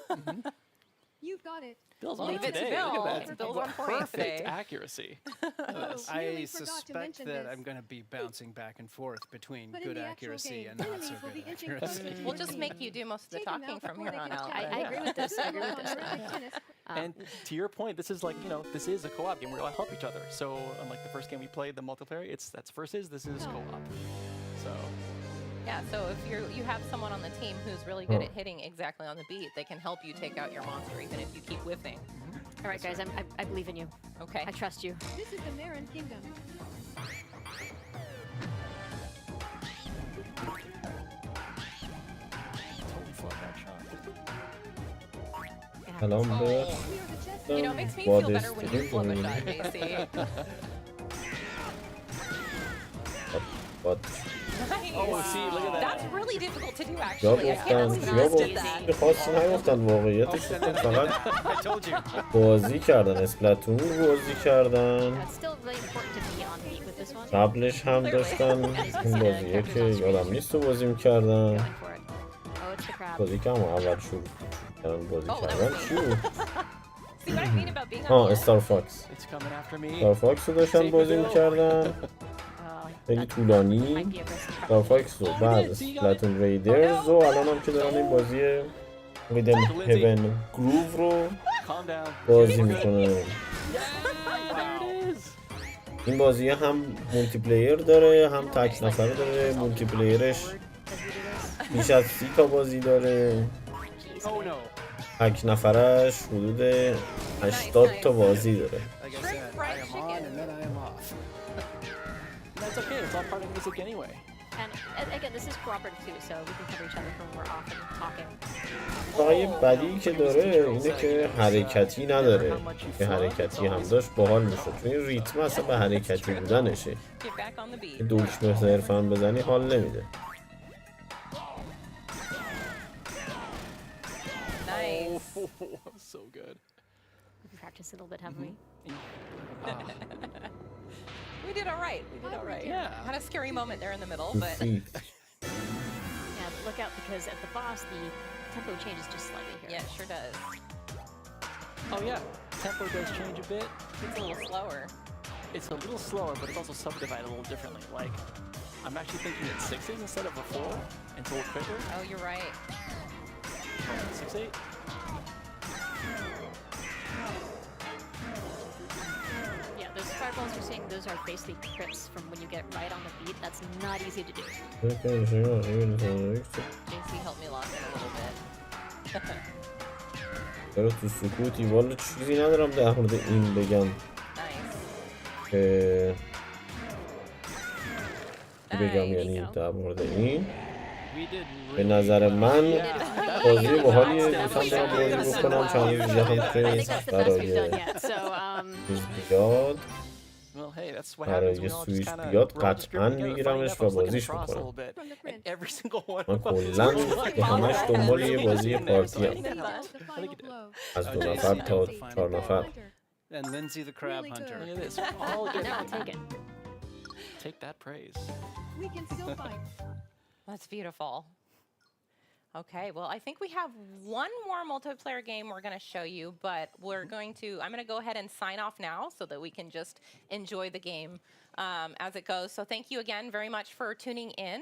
Speaker 10: You've got it.
Speaker 7: Bill's on
Speaker 6: Leave it to
Speaker 7: today.
Speaker 6: Bill.
Speaker 7: Look at that.
Speaker 6: Bill's on point
Speaker 7: Perfect
Speaker 6: today.
Speaker 7: accuracy.
Speaker 9: I suspect that I'm going to be bouncing back and forth between good accuracy and not so good accuracy.
Speaker 6: We'll just make you do most of the talking from here on out.
Speaker 8: I agree with this. I agree with this.
Speaker 7: And to your point, this is like, this is a co-op game. We're going to help each other. So unlike the first game we played, the multiplayer, that's versus, this is co-op. So...
Speaker 6: Yeah, so if you have someone on the team who's really good at hitting exactly on the beat, they can help you take out your monster even if you keep whiffing.
Speaker 8: All right, guys, I believe in you.
Speaker 6: Okay.
Speaker 8: I trust you.
Speaker 10: This is the Marin Kingdom.
Speaker 7: Totally flubbed that shot.
Speaker 3: سلام به
Speaker 6: You know, it makes me feel better when you flub a shot, JC.
Speaker 3: What?
Speaker 6: Nice.
Speaker 7: Oh, see, look at that.
Speaker 6: That's really difficult to do,
Speaker 3: یا
Speaker 6: actually. I can't
Speaker 3: گفتن
Speaker 6: believe
Speaker 3: یا
Speaker 6: that.
Speaker 3: خاصی نگفتن واقعیتش فقط بازی کردن اسپلاتون بازی کردن
Speaker 8: It's still really important to be on beat with this one.
Speaker 3: قبلش هم داشتن این بازیه که یادم نیست رو بازی میکردن
Speaker 8: Going for it. Oh, it's the crab.
Speaker 3: بازی که هم اول شروع کردن بازی کردن چی بود؟
Speaker 6: See what I mean about being on
Speaker 3: آه
Speaker 6: the
Speaker 3: استار فاکس.
Speaker 7: It's coming after me.
Speaker 3: استار فاکس رو داشتن بازی میکردن خیلی طولانی. استار فاکس رو بعد سپلاتون ریدرز و الان هم که دارن این بازی ریدم هیون گروو رو
Speaker 7: Calm down.
Speaker 3: بازی میکنن.
Speaker 7: There it is.
Speaker 3: این بازی هم مولتی پلیئر داره هم تک نفره داره. مولتی پلیئرش بیش از 30 تا بازی داره.
Speaker 4: Oh no.
Speaker 3: تک نفرش حدود 80 تا بازی dاره.
Speaker 4: Like I said, I am on and then I am off.
Speaker 7: That's okay. It's all part of music anyway.
Speaker 8: And again, this is cooperative too, so we can cover each other when we're off and talking.
Speaker 3: فقط بدی که داره اینه که حرکتی نداره. که حرکتی هم داشت باحال میشد. چون این ریتم اصلا به حرکتی بودنشه.
Speaker 6: Get back on the beat.
Speaker 3: دکمه صرفا بزنی حال نمیده.
Speaker 6: Nice.
Speaker 7: So good.
Speaker 8: We practiced a little bit, haven't we?
Speaker 6: We did all right. We did all right.
Speaker 7: Yeah.
Speaker 6: Had a scary moment there in the middle, but
Speaker 8: Yeah, but look out because at the boss, the tempo changes just slightly here.
Speaker 6: yeah, it sure does.
Speaker 7: Oh yeah. Tempo does change a bit.
Speaker 6: It's a little slower.
Speaker 7: It's a little slower, but it's also subdivided a little differently. Like, I'm actually thinking it's 6/8 instead of a 4. It's a little quicker.
Speaker 6: Oh, you're right.
Speaker 7: 6/8.
Speaker 8: Yeah, those fireballs you're seeing, those are basically crits from when you get right on the beat. That's not easy to do.
Speaker 6: JC helped me lock in a little bit.
Speaker 3: چرا تو سکوتی والا چیزی ندارم در مورد این بگم
Speaker 6: Nice.
Speaker 3: که بگم یعنی در مورد این به نظر من بازی باحالیه. دوستان دارم بازی بکنم چند روز دیگه هم
Speaker 8: I think
Speaker 3: که
Speaker 8: that's the best we've
Speaker 3: برای
Speaker 8: done yet. So,
Speaker 3: چیز بیاد
Speaker 7: Well, hey, that's what
Speaker 3: برای
Speaker 7: happens when we all just
Speaker 3: سویچ
Speaker 7: kind of
Speaker 3: بیاد
Speaker 7: we're all just
Speaker 3: قطعا
Speaker 7: grouped together, funny
Speaker 3: میگیرمش
Speaker 7: enough,
Speaker 3: و
Speaker 7: I was looking
Speaker 3: بازیش
Speaker 7: across a
Speaker 3: میکنم.
Speaker 7: little bit, and every single one
Speaker 3: من
Speaker 7: of us
Speaker 3: کلا
Speaker 7: were like,
Speaker 3: به همش دنبال یه بازی پارتی هم
Speaker 10: The final blow.
Speaker 3: از 2 نفر تا 4 نفر.
Speaker 4: And Lindsay the Crab
Speaker 10: Really
Speaker 4: Hunter.
Speaker 7: Look at this. We're all
Speaker 8: now
Speaker 7: getting
Speaker 8: I'll take it.
Speaker 7: take that praise.
Speaker 10: We can still fight.
Speaker 6: That's beautiful. Okay, well, I think we have one more multiplayer game we're going to show you, but I'm going to go ahead and sign off now so that we can just enjoy the game as it goes. So thank you again very much for tuning in.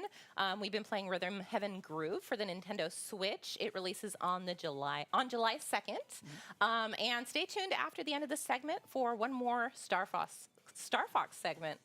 Speaker 6: We've been playing Rhythm Heaven Groove for the Nintendo Switch. It releases on July 2nd. And stay tuned after the end of the segment for one more Star Fox segment.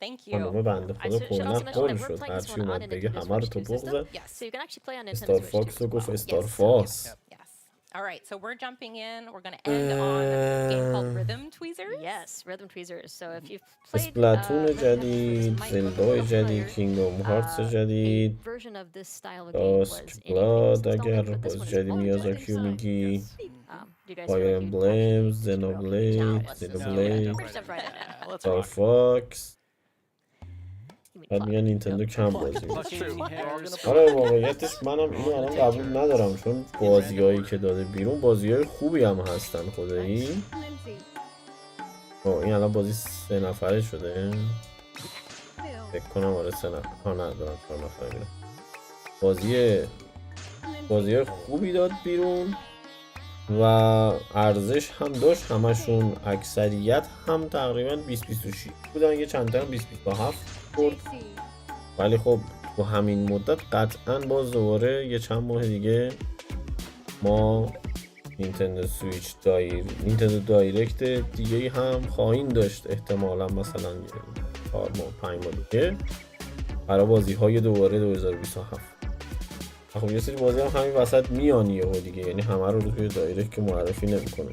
Speaker 6: Thank you.
Speaker 3: خانم بنده
Speaker 8: I
Speaker 3: خدا
Speaker 8: should
Speaker 3: کلا
Speaker 8: also mention
Speaker 3: پر
Speaker 8: that we're
Speaker 3: شد
Speaker 8: playing this
Speaker 3: هرچی
Speaker 8: one on
Speaker 3: اومد
Speaker 8: a
Speaker 3: بگه
Speaker 8: Nintendo
Speaker 3: همه رو
Speaker 8: Switch
Speaker 3: تو
Speaker 8: 2 system.
Speaker 3: بغضه.
Speaker 8: Yes. So you can actually play on Nintendo
Speaker 3: استار
Speaker 8: Switch 2
Speaker 3: فاکس
Speaker 8: as
Speaker 3: رو گفت
Speaker 8: well.
Speaker 3: استار
Speaker 6: Yes.
Speaker 3: فاس.
Speaker 6: Yes. All right, so we're jumping in. We're going to end on a game called Rhythm Tweezers.
Speaker 8: Yes, Rhythm Tweezers. So if you've played
Speaker 3: اسپلاتون
Speaker 8: Rhythm Heaven,
Speaker 3: جدید،
Speaker 8: this might look a
Speaker 3: زلدای
Speaker 8: little
Speaker 3: جدید،
Speaker 8: familiar.
Speaker 3: کینگدom هارتس
Speaker 8: A
Speaker 3: جدید،
Speaker 8: version of this style of game was
Speaker 3: تاسک
Speaker 8: in a
Speaker 3: بلاد
Speaker 8: previous
Speaker 3: اگر
Speaker 8: installment, but this
Speaker 3: باز
Speaker 8: one is
Speaker 3: جدید
Speaker 8: all
Speaker 3: میازاکی رو میگی،
Speaker 8: Do you guys
Speaker 3: فایر
Speaker 8: feel like you
Speaker 3: امبلمز،
Speaker 8: actually should go okay,
Speaker 3: زنوبلید،
Speaker 8: let's just
Speaker 3: زنوبلید،
Speaker 8: we're jump right in now.
Speaker 3: استار فاکس.
Speaker 8: You mean
Speaker 3: بعد
Speaker 8: plug.
Speaker 3: میگن نینتندو کم بازی می‌کنه.
Speaker 4: Plucking hairs.
Speaker 3: آره واقعیتش منم اینو الان قبول ندارم چون بازیایی که داده بیرون بازیای خوبی هم هستن خدایی.
Speaker 10: Lindsay.
Speaker 3: این الان بازی 3 نفره شده.
Speaker 10: Phil.
Speaker 3: فکر کنم آره 3 نفر. ها نه دارم 4 نفره میرم. بازی خوبی داد بیرون و ارزش هم داشت. همشون اکثریت هم تقریبا 20-26 بودن. یه چند تا هم 20-27 برد.
Speaker 10: JC.
Speaker 3: ولی خب تو همین مدت قطعا باز دوباره یه چند ماه دیگه ما نینتندو سویچ نینتندو دایرکت دیگه هم خواهیم داشت. احتمالا مثلا 4 ماه 5 ماه دیگه برای بازی های دوباره 2027. خب یه سری بازی هم همین وسط میان یهو دیگه، یعنی همه رو توی دایرکت که معرفی نمیکنه.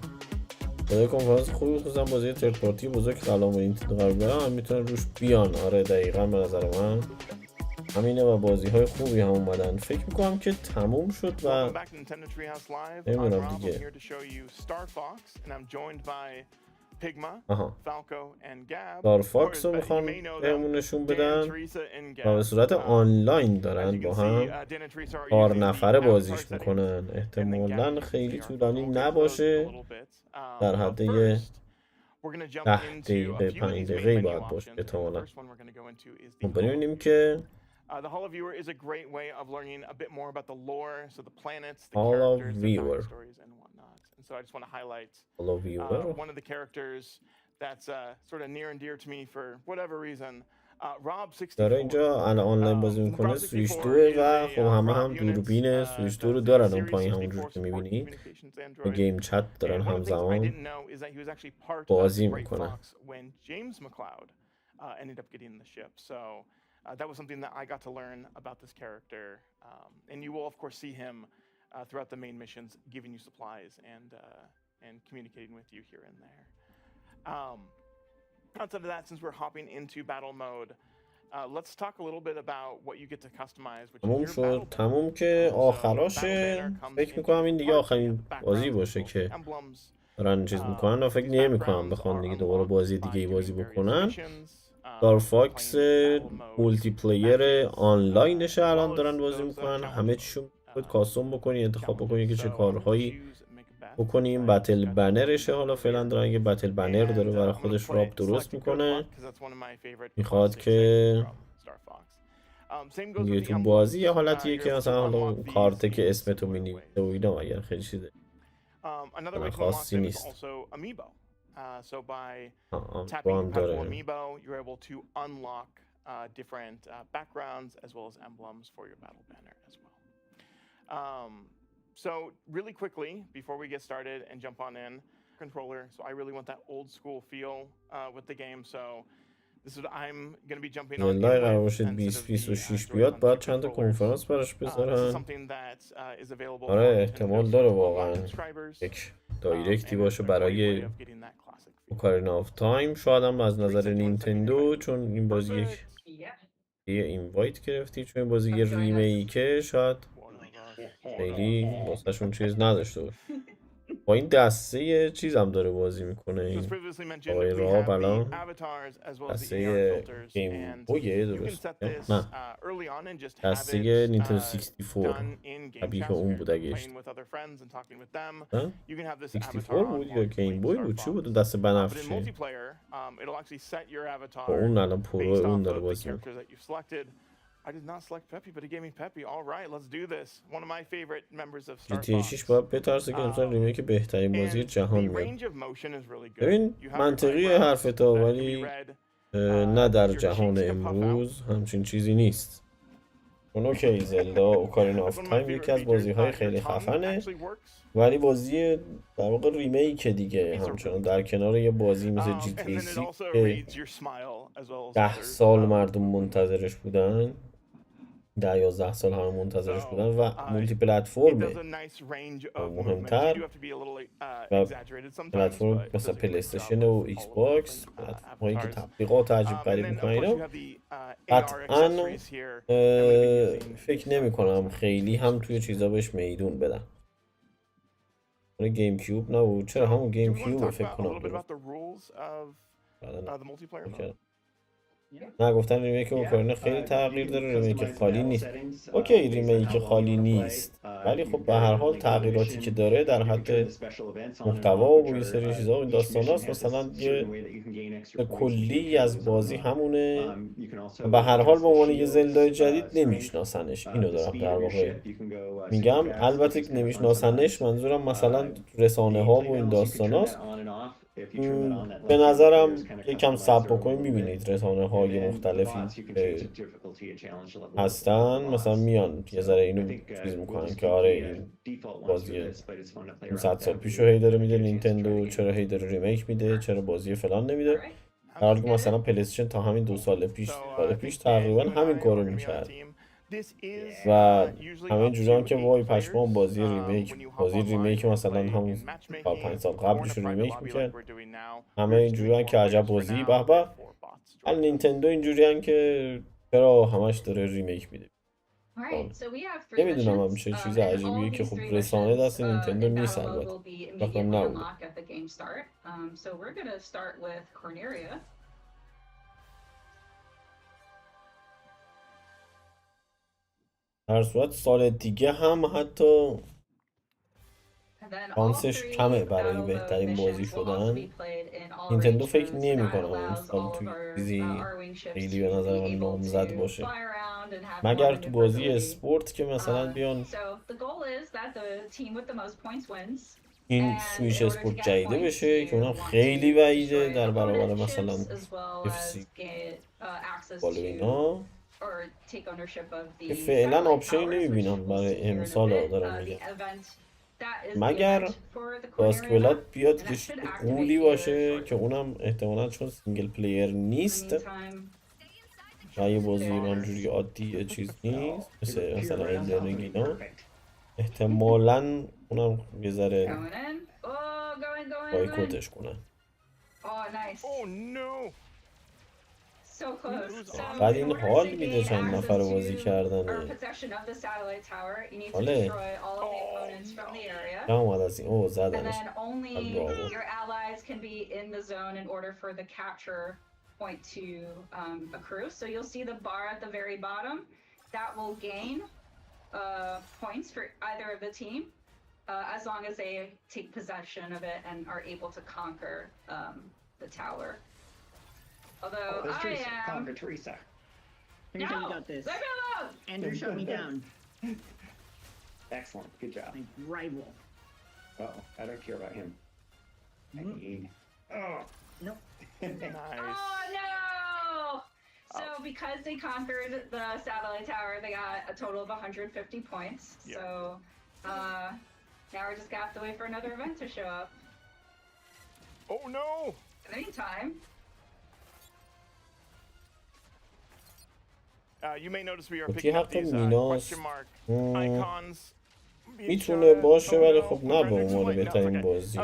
Speaker 3: بازی کنفرانس خوبی خصوصا بازی ترد پارتی بزرگ که الان با نینتندو قرار دارن هم میتونن روش بیان. آره دقیقاً به نظر من همینه و بازی های خوبی هم اومدن. فکر میکنم که تموم شد و نمیدونم دیگه. آها استار فاکس رو میخوان بهمون نشون بدن و به صورت آنلاین دارن با هم 4 نفره بازیش میکنن. احتمالاً خیلی طولانی نباشه، در حد یه 10 دقیقه 5 دقیقه باید باشه احتمالاً. خب ببینیم که
Speaker 11: The Hall of Viewer is a great way of learning a bit more about the lore, so the planets, the
Speaker 3: Hall of
Speaker 11: characters, the
Speaker 3: Viewer.
Speaker 11: backstories, and whatnot. And so I just want to highlight
Speaker 3: Hall of Viewer.
Speaker 11: one of the characters that's sort of near and dear to me for whatever reason. Rob 64.
Speaker 3: داره اینجا الان آنلاین بازی میکنه. سویچ 2 و خب همه هم دوربین سویچ 2 رو دارن اون پایین همونجور که میبینید. با گیم چت دارن همزمان بازی میکنن.
Speaker 11: Ended up getting the ship. So that was something that I got to learn about this character. And you will of course see him throughout the main missions, giving you supplies and communicating with you here and there. Outside of that, since we're hopping into battle mode, let's talk a little bit about what you get to customize, which
Speaker 3: تموم
Speaker 11: is your
Speaker 3: شد.
Speaker 11: battle
Speaker 3: تموم که آخراشه. فکر میکنم این دیگه آخرین بازی باشه که دارن چیز میکنن و فکر نمیکنم بخوان دیگه دوباره بازی دیگه ای بازی بکنن. دار فاکس مولتی پلیر آنلاینش الان دارن بازی میکنن. همه چیشون باید کاستوم بکنی، انتخاب بکنی که چه کارهایی بکنیم. بتل بنرشه. حالا فعلا دارن یه بتل بنر داره برای خودش راب درست میکنه. میخواد که یه تو بازی یه حالتیه که مثلا حالا کارته که اسمتو مینویسه و اینا، اگر خیلی چیزه خاصی نیست.
Speaker 11: So by tapping compatible amiibo, you're able to unlock different backgrounds as well as emblems for your battle banner as well. So really quickly, before we get started and jump on in, controller. So I really want that old school feel with the game. So this is what I'm going to be jumping on.
Speaker 3: زلدای قرار باشید 2026 بیاد باید چند تا کنفرانس براش بذارن. آره احتمال داره واقعا یک دایرکتی باشه برای اوکارین آف تایم. شاید هم از نظر نینتندو، چون این بازی یه اینوایت گرفتی، چون این بازی یه ریمیکه، شاید خیلی واسهشون چیز نداشته باشه. با این دسته چیز هم داره بازی میکنه این آقای راب الان. دسته گیم بویه درست؟ نه دسته نینتندو 64 شبیه اون بود اگه اشتباه 64 بود یا گیم بوی بود؟ چی بود دسته بنفشه؟ با اون الان پرو اون داره بازی میکنه.
Speaker 11: I did not select Peppy, but it gave me Peppy. All right, let's do this. One of my favorite members of Star
Speaker 3: GTA 6 باید بترسه که مثلا ریمیک بهترین بازی جهان میاد. ببین منطقی حرفتا، ولی نه در جهان امروز همچین چیزی نیست. اون اوکی زلدا اوکارین آف تایم یکی از بازی‌های خیلی خفنه، ولی بازی در واقع ریمیک دیگه، همچنان در کنار یه بازی مثل GTA 6 که 10 سال مردم منتظرش بودن، 10-11 سال همه منتظرش بودن و مولتی پلتفرمه مهمتر و پلتفرم مثل پلی استیشن و ایکس باکس، پلتفرمایی که تبلیغات عجیب غریب میکنن اینا، قطعا فکر نمی کنم خیلی هم توی چیزا بهش میدون بدن. گیم کیوب نبود؟ چرا همون گیم کیوب فکر کنم درست نه گفتن ریمیک اوکراین خیلی تغییر داره، ریمیک خالی نیست. اوکی ریمیک خالی نیست، ولی خب به هر حال تغییراتی که داره در حد محتوا و یه سری چیزا و داستاناست. مثلا یه کلی از بازی همونه، به هر حال به عنوان یه زلدای جدید نمیشناسنش. اینو دارم در واقع میگم. البته که نمیشناسنش منظورم مثلا رسانه ها و این داستاناست. به نظرم یکم صبر بکنید میبینید رسانه های مختلفی هستن مثلا میان یه ذره اینو چیز میکنن که آره این بازی 100 سال پیشو هی داره میده نینتندو، چرا هی داره ریمیک میده، چرا بازی فلان نمیده، در حالی که مثلا پلی استیشن تا همین 2 سال پیش تقریبا همین کارو میکرد و همه جوران که وای پشمان بازی ریمیک مثلا همون 5 سال قبلش ریمیک میکرد، همه اینجوریان که عجب بازی به به. حال نینتندو اینجوریان که چرا همش داره ریمیک میده. نمیدونم هم چه چیز عجیبیه که خب رسانه دست نینتندو نیست البته بخوام نبود. در صورت سال دیگه هم حتی شانسش کمه برای بهترین بازی شدن. نینتندو فکر نمی‌کنم امسال توی چیزی خیلی به نظر من نامزد باشه، مگر تو بازی اسپورت که مثلا بیان این سویچ اسپورت جدیده بشه که اونم خیلی بعیده در برابر مثلا FC بالا اینا، که فعلا آپشنی نمیبینم برای امسال دارم میگم، مگر باسکبلات بیاد که قولی باشه که اونم احتمالا چون سینگل پلیر نیست و یه بازی اونجوری عادی چیز نیست مثلا ایلدرینگ اینا، احتمالا اونم یه ذره بایکوتش کنن. بعد این حال میده چند نفر بازی کردنه. حاله کم اومد از این. اوه زدنش.
Speaker 5: Point to accrue. So you'll see the bar at the very bottom that will gain points for either of the team as long as they take possession of it and are able to conquer the tower. Although I am...
Speaker 12: Conquer Teresa.
Speaker 5: No!
Speaker 12: You got this.
Speaker 5: Leave me alone!
Speaker 12: Andrew shut me down. Excellent. Good job. My rival. Uh-oh. I don't care about him. I need... Oh! Nope.
Speaker 5: Nice. Oh no! So because they conquered the satellite tower, they got a total of 150 points. Yep. So now we're just gonna have to wait for another event to show up.
Speaker 11: Oh no!
Speaker 5: In the meantime,
Speaker 11: you may notice we are picking up these question mark icons.
Speaker 3: میتونه باشه ولی خب نه به عنوان بهترین بازی.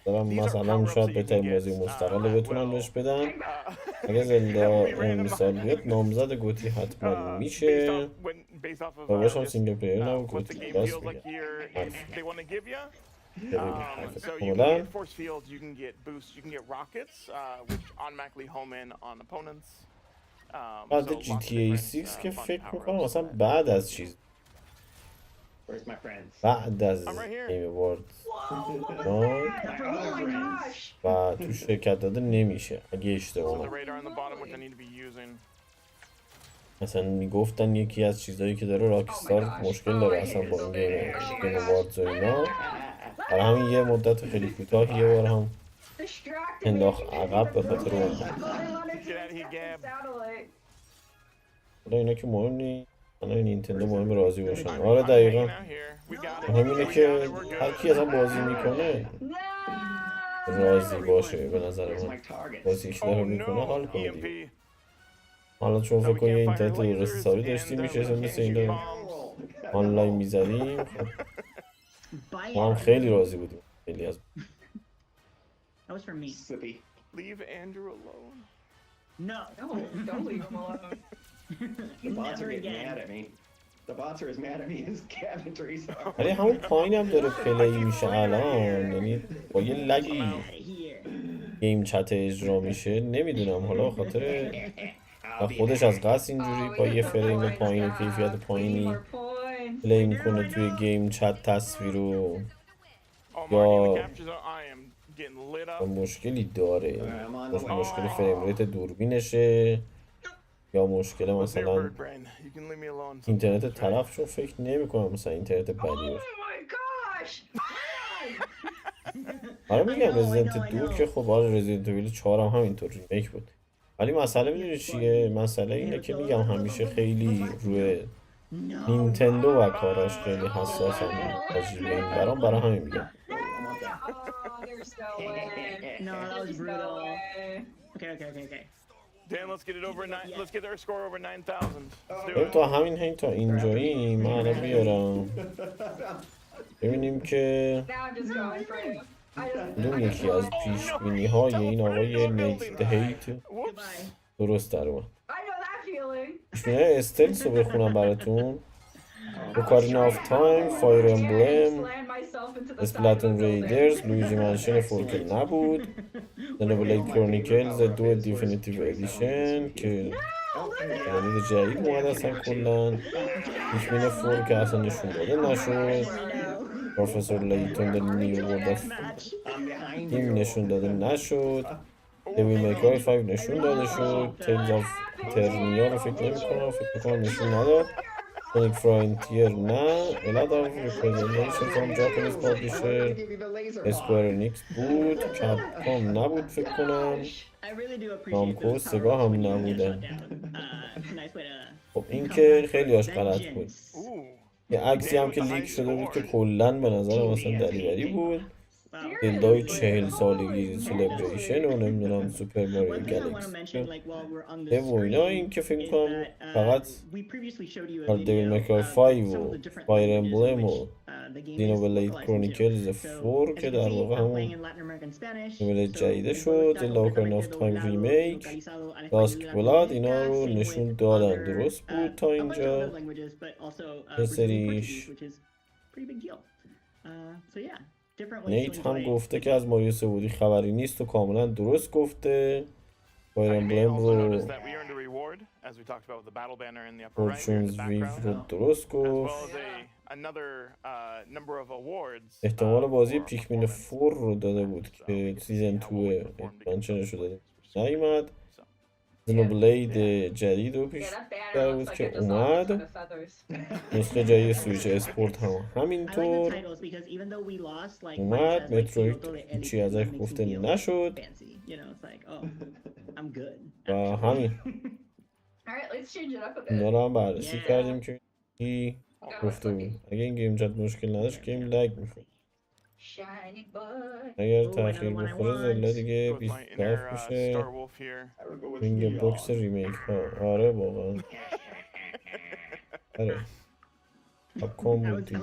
Speaker 3: دارم مثلا شاید بهترین بازی مستقل بتونن بهش بدن. اگه زلدا امسال بیاد نامزد گوتی حتما میشه. باباش هم سینگل پلیر نه گوتی راست میگه. کاملا. بعد جی تی ای 6 که فکر میکنم مثلا بعد از چیز بعد از گیم اوارد و تو شرکت داده نمیشه اگه اشتباه مثلا میگفتن یکی از چیزایی که داره راکستار مشکل داره اصلا با این گیم اوارد و اینا، برای همین یه مدت خیلی کوتاه یه بار هم انداخت عقب به خاطر اون. حالا اینا که مهم نیست، حالا نینتندو مهم راضی باشن. آره دقیقا همینه که هر کی اصلا بازی میکنه راضی باشه به نظر من. بازی که داره میکنه حال کنه دیگه. حالا چون فکر کنی اینترنت رسیساری داشتیم میشه مثل این آنلاین میزدیم ما هم خیلی راضی بودیم. خیلی از
Speaker 12: That was for me. Slippy.
Speaker 11: Leave Andrew alone.
Speaker 12: No.
Speaker 5: No, don't leave him alone.
Speaker 12: The bots are getting mad at me. The bots are as mad at me as Gavin Teresa.
Speaker 3: ولی همون پایین هم داره پلی میشه الان، یعنی با یه لگی گیم چت اجرا میشه. نمیدونم حالا خاطر خودش از قصد اینجوری با یه فریم پایین و کیفیت پایینی پلی میکنه توی گیم چت تصویرو یا مشکلی داره، مشکل فریم ریت دوربینشه یا مشکل مثلا اینترنت طرف، چون فکر نمی کنم مثلا اینترنت بدی باشه. آره میگم رزیدنت 2 که خب آره رزیدنت ویل 4 هم همینطور ریمیک بود، ولی مسئله میدونی چیه؟ مسئله اینه که میگم همیشه خیلی روی نینتندو و کاراش خیلی حساسم عجیبه این برای همین میگم.
Speaker 12: No, that was brutal. Okay.
Speaker 11: Dan, let's get it over 9. Let's get our score over 9,000.
Speaker 3: تا همین هی تا اینجایی من الان بیارم ببینیم که کدوم یکی از پیشبینی های این آقای نیت هیت درست در اومد. پیشبینی های استلس رو بخونم براتون. اوکارین آف تایم، فایر امبلم، اسپلاتون ریدرز، لویجی منشن فورکل نبود، دنبال کرونیکلز 2 دیفینیتیو ادیشن که جدید جدید اومد اصلا کلن. پیشبین فور که اصلا نشون داده نشد. پروفسور لیتون در نیو ورد اف این نشون داده نشد. دیویل میکرای 5 نشون داده شد. تیلز آف ترنیا رو فکر میکنم نشون نداد. سونیک فرانتیر نه. الاد آف ریپرزنتیشن فرام جاپانیز پابلیشر اسکوئر انیکس بود. کپکام نبود فکر کنم. نامکو سگا هم نبودن. خب این که خیلی هاش غلط بود. یه عکسی هم که لیک شده بود که کلن به نظرم مثلا دریوری بود. دلدای 40 سالگی سلبریشن و نمیدونم سوپر ماریو گلکسی و اینا. این که فکر کنم فقط دیویل میکرای 5 و فایر امبلم و زینوبلید کرونیکلز 4 که در واقع همون نوبلید جدیده شد. زلدا اوکارین آف تایم ریمیک، داسک بلاد، اینا رو نشون دادن. درست بود تا اینجا یه سریش. نیت هم گفته که از ماریو سعودی خبری نیست و کاملا درست گفته. فایر امبلم رو فورچونز ویو رو درست گفت. احتمال بازی پیکمین 4 رو داده بود که سیزن 2 اکسپانشنش رو داده نیومد. زینوبلید جدید رو پیش داره بود که اومد. نسخه جدید سویچ اسپورت هم همینطور اومد. متروید چی ازش گفته نشد و همین اینا رو هم بررسی کردیم که کی گفته بود. اگه این گیم چت مشکل نداشت گیم لگ میخورد. اگر تأخیر بخوره زلدا دیگه 27 میشه. وینگ باکس ریمیک ها. آره واقعا آره کپکام بود دیگه.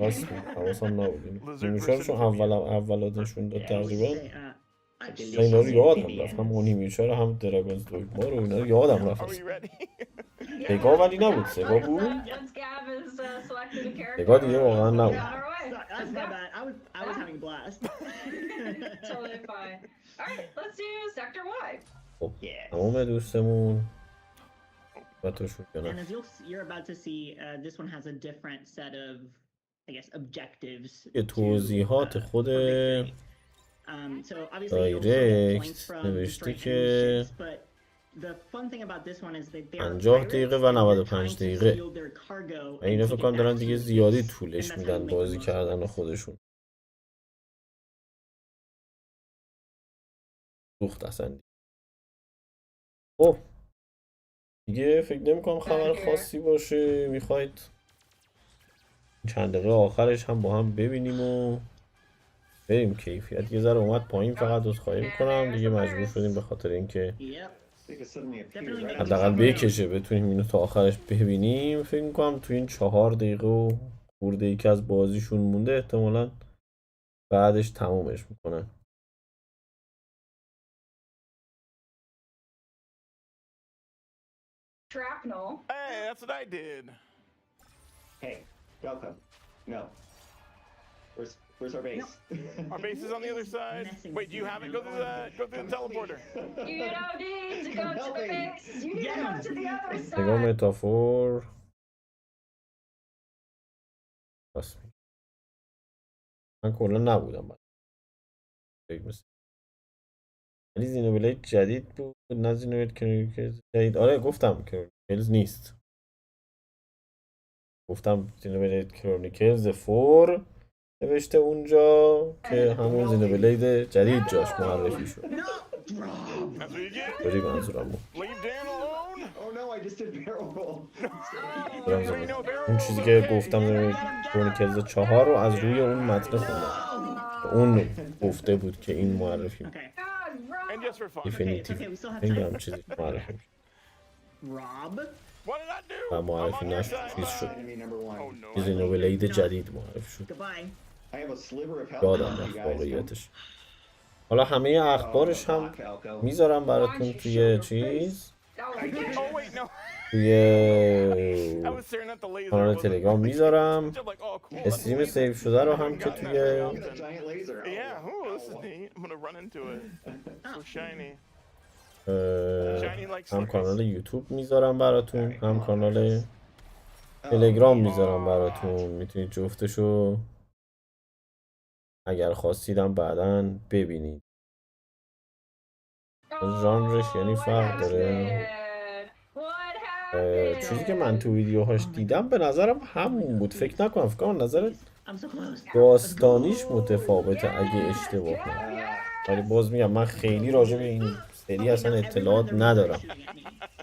Speaker 3: راست می حواسم نبود. نیمیچارشون اول نشون داد تقریبا. اینا رو یادم رفت. هم نیمیچار هم دراگونز دوگما رو اینا رو یادم رفت. سگا ولی نبود. سگا بود. سگا دیگه واقعا نبود. خب تمام دوستمون و تو شد کنم یه توضیحات خود دایرکت نوشته که 50 دقیقه و 95 دقیقه و اینا فکر کنم دارن دیگه زیادی طولش میدن بازی کردن خودشون. سوخت اصلا. خب دیگه فکر نمی کنم خبر خاصی باشه. میخواید چند دقیقه آخرش هم با هم ببینیم و بریم. کیفیت یه ذره اومد پایین، فقط عذرخواهی میکنم دیگه، مجبور شدیم به خاطر اینکه حداقل بکشه بتونیم اینو تا آخرش ببینیم. فکر میکنم تو این 4 دقیقه و خورده ای که از بازیشون مونده احتمالاً بعدش تمومش میکنن.
Speaker 11: Shrapnel. Hey, that's what I did.
Speaker 12: Hey, welcome. No. Where's our base?
Speaker 11: No. Our base is on the other side. Wait, do you have it? Go through the teleporter.
Speaker 13: You don't need to go to the base. You need to go to the other side.
Speaker 3: نگاه متافور. بس من کلا نبودم بعد. فکر مثل ولی زینوبلید جدید بود. نه زینوبلید کرونیکلز جدید. آره گفتم کرونیکلز نیست. گفتم زینوبلید کرونیکلز 4 نوشته اونجا که همون زینوبلید جدید جاش معرفی شد. بری منظورم بود. اون چیزی که گفتم زینوبلید کرونیکلز 4 رو از روی اون متن خوندم. اون گفته بود که این معرفی دیفینیتیو نمیدونم چیزی معرفی و معرفی نشد. چیز شد زینوبلید جدید معرفی شد. یادم رفت واقعیتش. حالا همه اخبارش هم میذارم براتون توی چیز توی کانال تلگرام میذارم. استریم سیو شده رو هم که توی هم کانال یوتیوب میذارم براتون، هم کانال تلگرام میذارم براتون. میتونید جفتشو اگر خواستیدم بعداً ببینید. ژانرش یعنی فرق داره. چیزی که من تو ویدیوهاش دیدم به نظرم همون بود. فکر نکنم، فکر کنم نظر داستانیش متفاوته اگه اشتباه نکنم. ولی باز میگم من خیلی راجع به این سری اصلا اطلاعات ندارم،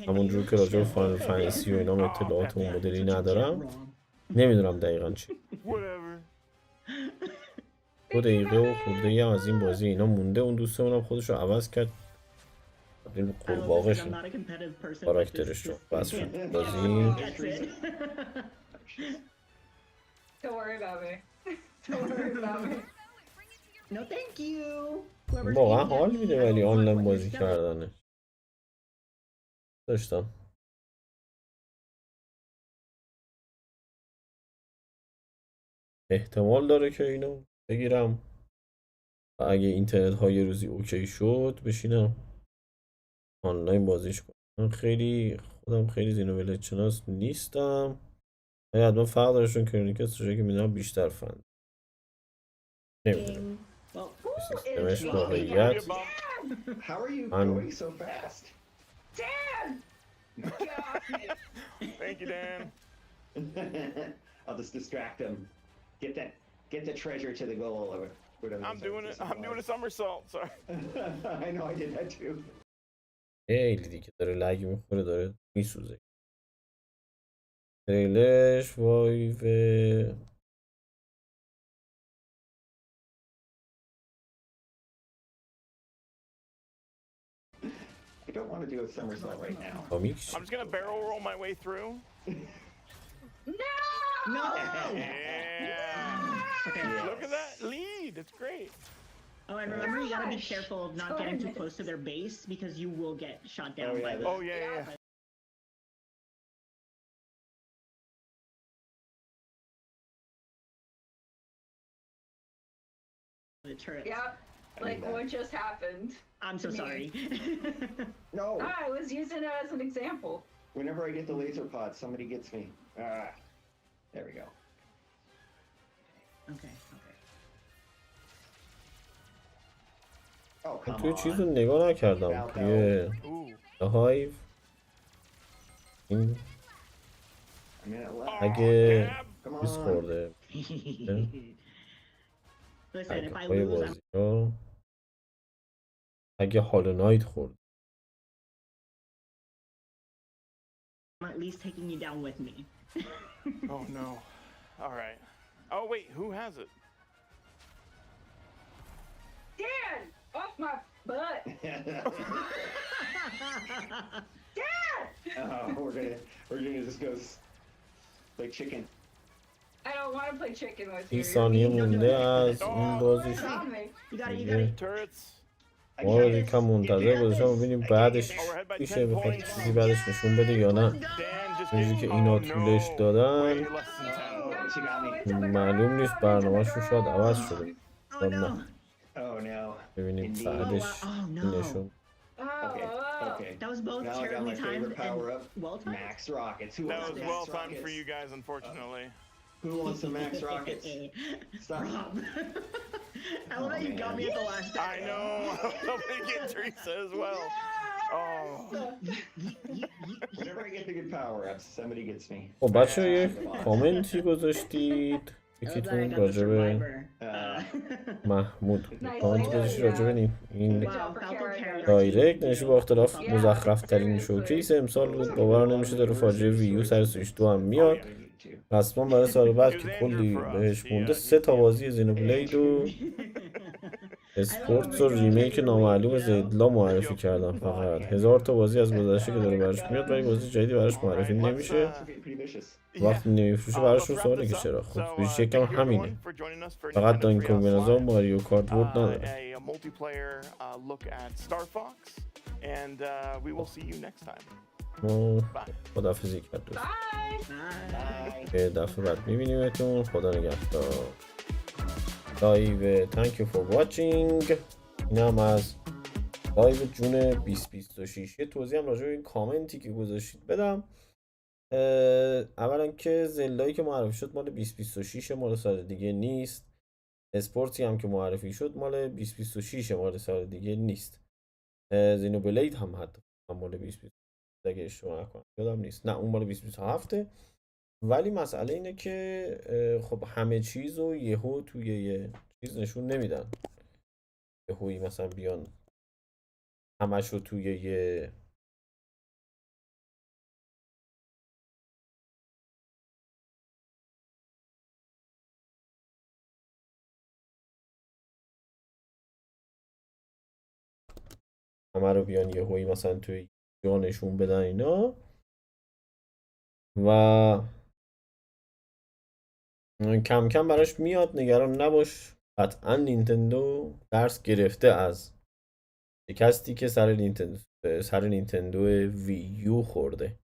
Speaker 3: همونجور که راجع به فاینال فانتزی و اینام اطلاعات اون مدلی ندارم. نمیدونم دقیقا چی. 2 دقیقه و خورده ای هم از این بازی اینا مونده. اون دوستمونم خودش رو عوض کرد، این قورباغه کاراکترش رو بس شد بازی.
Speaker 13: Don't worry about me. Don't worry about me. No, thank you.
Speaker 3: واقعا حال میده ولی آنلاین بازی کردنه. داشتم احتمال داره که اینو بگیرم و اگه اینترنت ها یه روزی اوکی شد بشینم آنلاین بازیش کنم. من خیلی خودم خیلی زینوبلد شناس نیستم، ولی حتما فرق دارشون کرونیکس رو که میدونم بیشتر فن نمیدونم سیستمش واقعیت. من
Speaker 11: Thank you, Dan.
Speaker 12: I'll just distract him. Get the treasure to the goal or whatever.
Speaker 11: I'm doing it. I'm doing a somersault. Sorry.
Speaker 12: I know I did that too.
Speaker 3: خیلی دیگه داره لگ میخوره، داره میسوزه تریلش. وایو
Speaker 12: I don't want to do a somersault right now.
Speaker 11: I'm just gonna barrel roll my way through.
Speaker 13: No!
Speaker 11: Yeah.
Speaker 13: Okay.
Speaker 11: Look at that lead. It's great.
Speaker 14: Oh, and remember, you gotta be careful of not getting too close to their base because you will get shot down by the...
Speaker 11: Oh, yeah.
Speaker 14: The turrets.
Speaker 13: Yep. Like what just happened.
Speaker 14: I'm so sorry.
Speaker 12: No.
Speaker 13: I was using it as an example.
Speaker 12: Whenever I get the laser pod, somebody gets me. There we go.
Speaker 14: Okay.
Speaker 12: Oh, come
Speaker 3: توی
Speaker 12: on.
Speaker 3: چیز رو نگاه نکردم توی هایو. این اگه چیز خورده
Speaker 14: Listen, if I
Speaker 3: پای
Speaker 14: lose,
Speaker 3: بازی ها، اگه هالو نایت خورد
Speaker 14: I'm at least taking you down with me.
Speaker 11: Oh, no. All right. Oh, wait. Who has it?
Speaker 13: Dan! Off my butt! Dad!
Speaker 12: We're gonna just go play chicken.
Speaker 13: I don't want to play chicken with you.
Speaker 3: 30 ثانیه مونده از این بازیش. ما رو یکم منتظر گذاشتم ببینیم بعدش میشه بخواد چیزی بعدش نشون بده یا نه. چیزی که اینا طولش دادن معلوم نیست، برنامه‌شون شاید عوض شده. نه ببینیم بعدش نشون.
Speaker 12: Okay.
Speaker 14: That was both
Speaker 12: now I got
Speaker 14: terribly
Speaker 12: my
Speaker 14: timed
Speaker 12: favorite power
Speaker 14: and
Speaker 12: up.
Speaker 14: well timed.
Speaker 12: Max rockets. Who
Speaker 11: That
Speaker 12: wants
Speaker 11: was
Speaker 12: Max
Speaker 11: well timed
Speaker 12: rockets?
Speaker 11: for you guys, unfortunately.
Speaker 12: Who wants some Max rockets? Stop.
Speaker 14: Rob. I love that you got me at the last second.
Speaker 11: I know. I'm gonna get Teresa as well. Oh.
Speaker 12: Whenever I get the good power ups, somebody gets me.
Speaker 3: خب بچه یه کامنتی گذاشتید یکیتون راجبه محمود کامنتی گذاشتید راجبه این دایرکت نشون با اختلاف مزخرف ترین شوکیس امسال بود. باور نمیشه داره فاجعه ویو سر سویچ 2 هم میاد. رسما برای سال بعد که کلی بهش مونده 3 تا بازی زینوبلید و اسپورتس و ریمیک نامعلوم زدلا معرفی کردم. فقط 1000 تا بازی از گذشته که داره براش میاد ولی بازی جدیدی براش معرفی نمیشه. وقتی نمیفروشه براشون سواله که چرا. خب سویچ یکم همینه، فقط داین کومبینازا و ماریو کارت ورد نداره. خداحافظی کرد دوست. به دفعه بعد میبینیمتون. خدا نگهدار. لایو thank you for watching. این هم از لایو جون 2026. یه توضیح هم راجع به این کامنتی که گذاشتید بدم. اولا که زلدایی که معرفی شد مال 2026 مال سال دیگه نیست. اسپورتی هم که معرفی شد مال 2026 مال سال دیگه نیست. زینوبلید هم حتی مال 2026 اگه اشتباه نکنم یادم نیست، نه اون مال 2027. ولی مسئله اینه که خب همه چیز رو یهو توی یه چیز نشون نمیدن. یهویی مثلا بیان همش رو توی یه همه رو بیان یهویی مثلا توی جا نشون بدن اینا. و کم کم براش میاد، نگران نباش. قطعا نینتندو درس گرفته از شکستی که سر نینتندو وی یو خورده.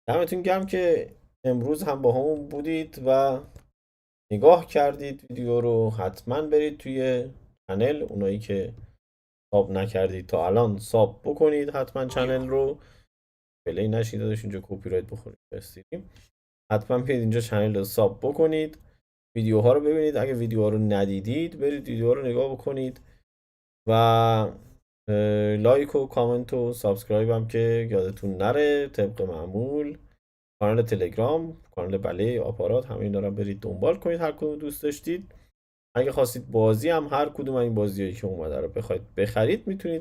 Speaker 3: دمتون گرم که امروز هم با همون بودید و نگاه کردید ویدیو رو. حتما برید توی کانال، اونایی که ساب نکردید تا الان ساب بکنید حتما چنل رو، پلی نشید داداش اینجا کپی رایت بخورید استریم. حتما برید اینجا چنل رو ساب بکنید، ویدیوها رو ببینید. اگه ویدیوها رو ندیدید برید ویدیوها رو نگاه بکنید و لایک و کامنت و سابسکرایب هم که یادتون نره. طبق معمول کانال تلگرام، کانال بله، آپارات، همه اینا رو برید دنبال کنید هر کدوم دوست داشتید. اگه خواستید بازی هم هر کدوم این بازیایی که اومده رو بخواید بخرید میتونید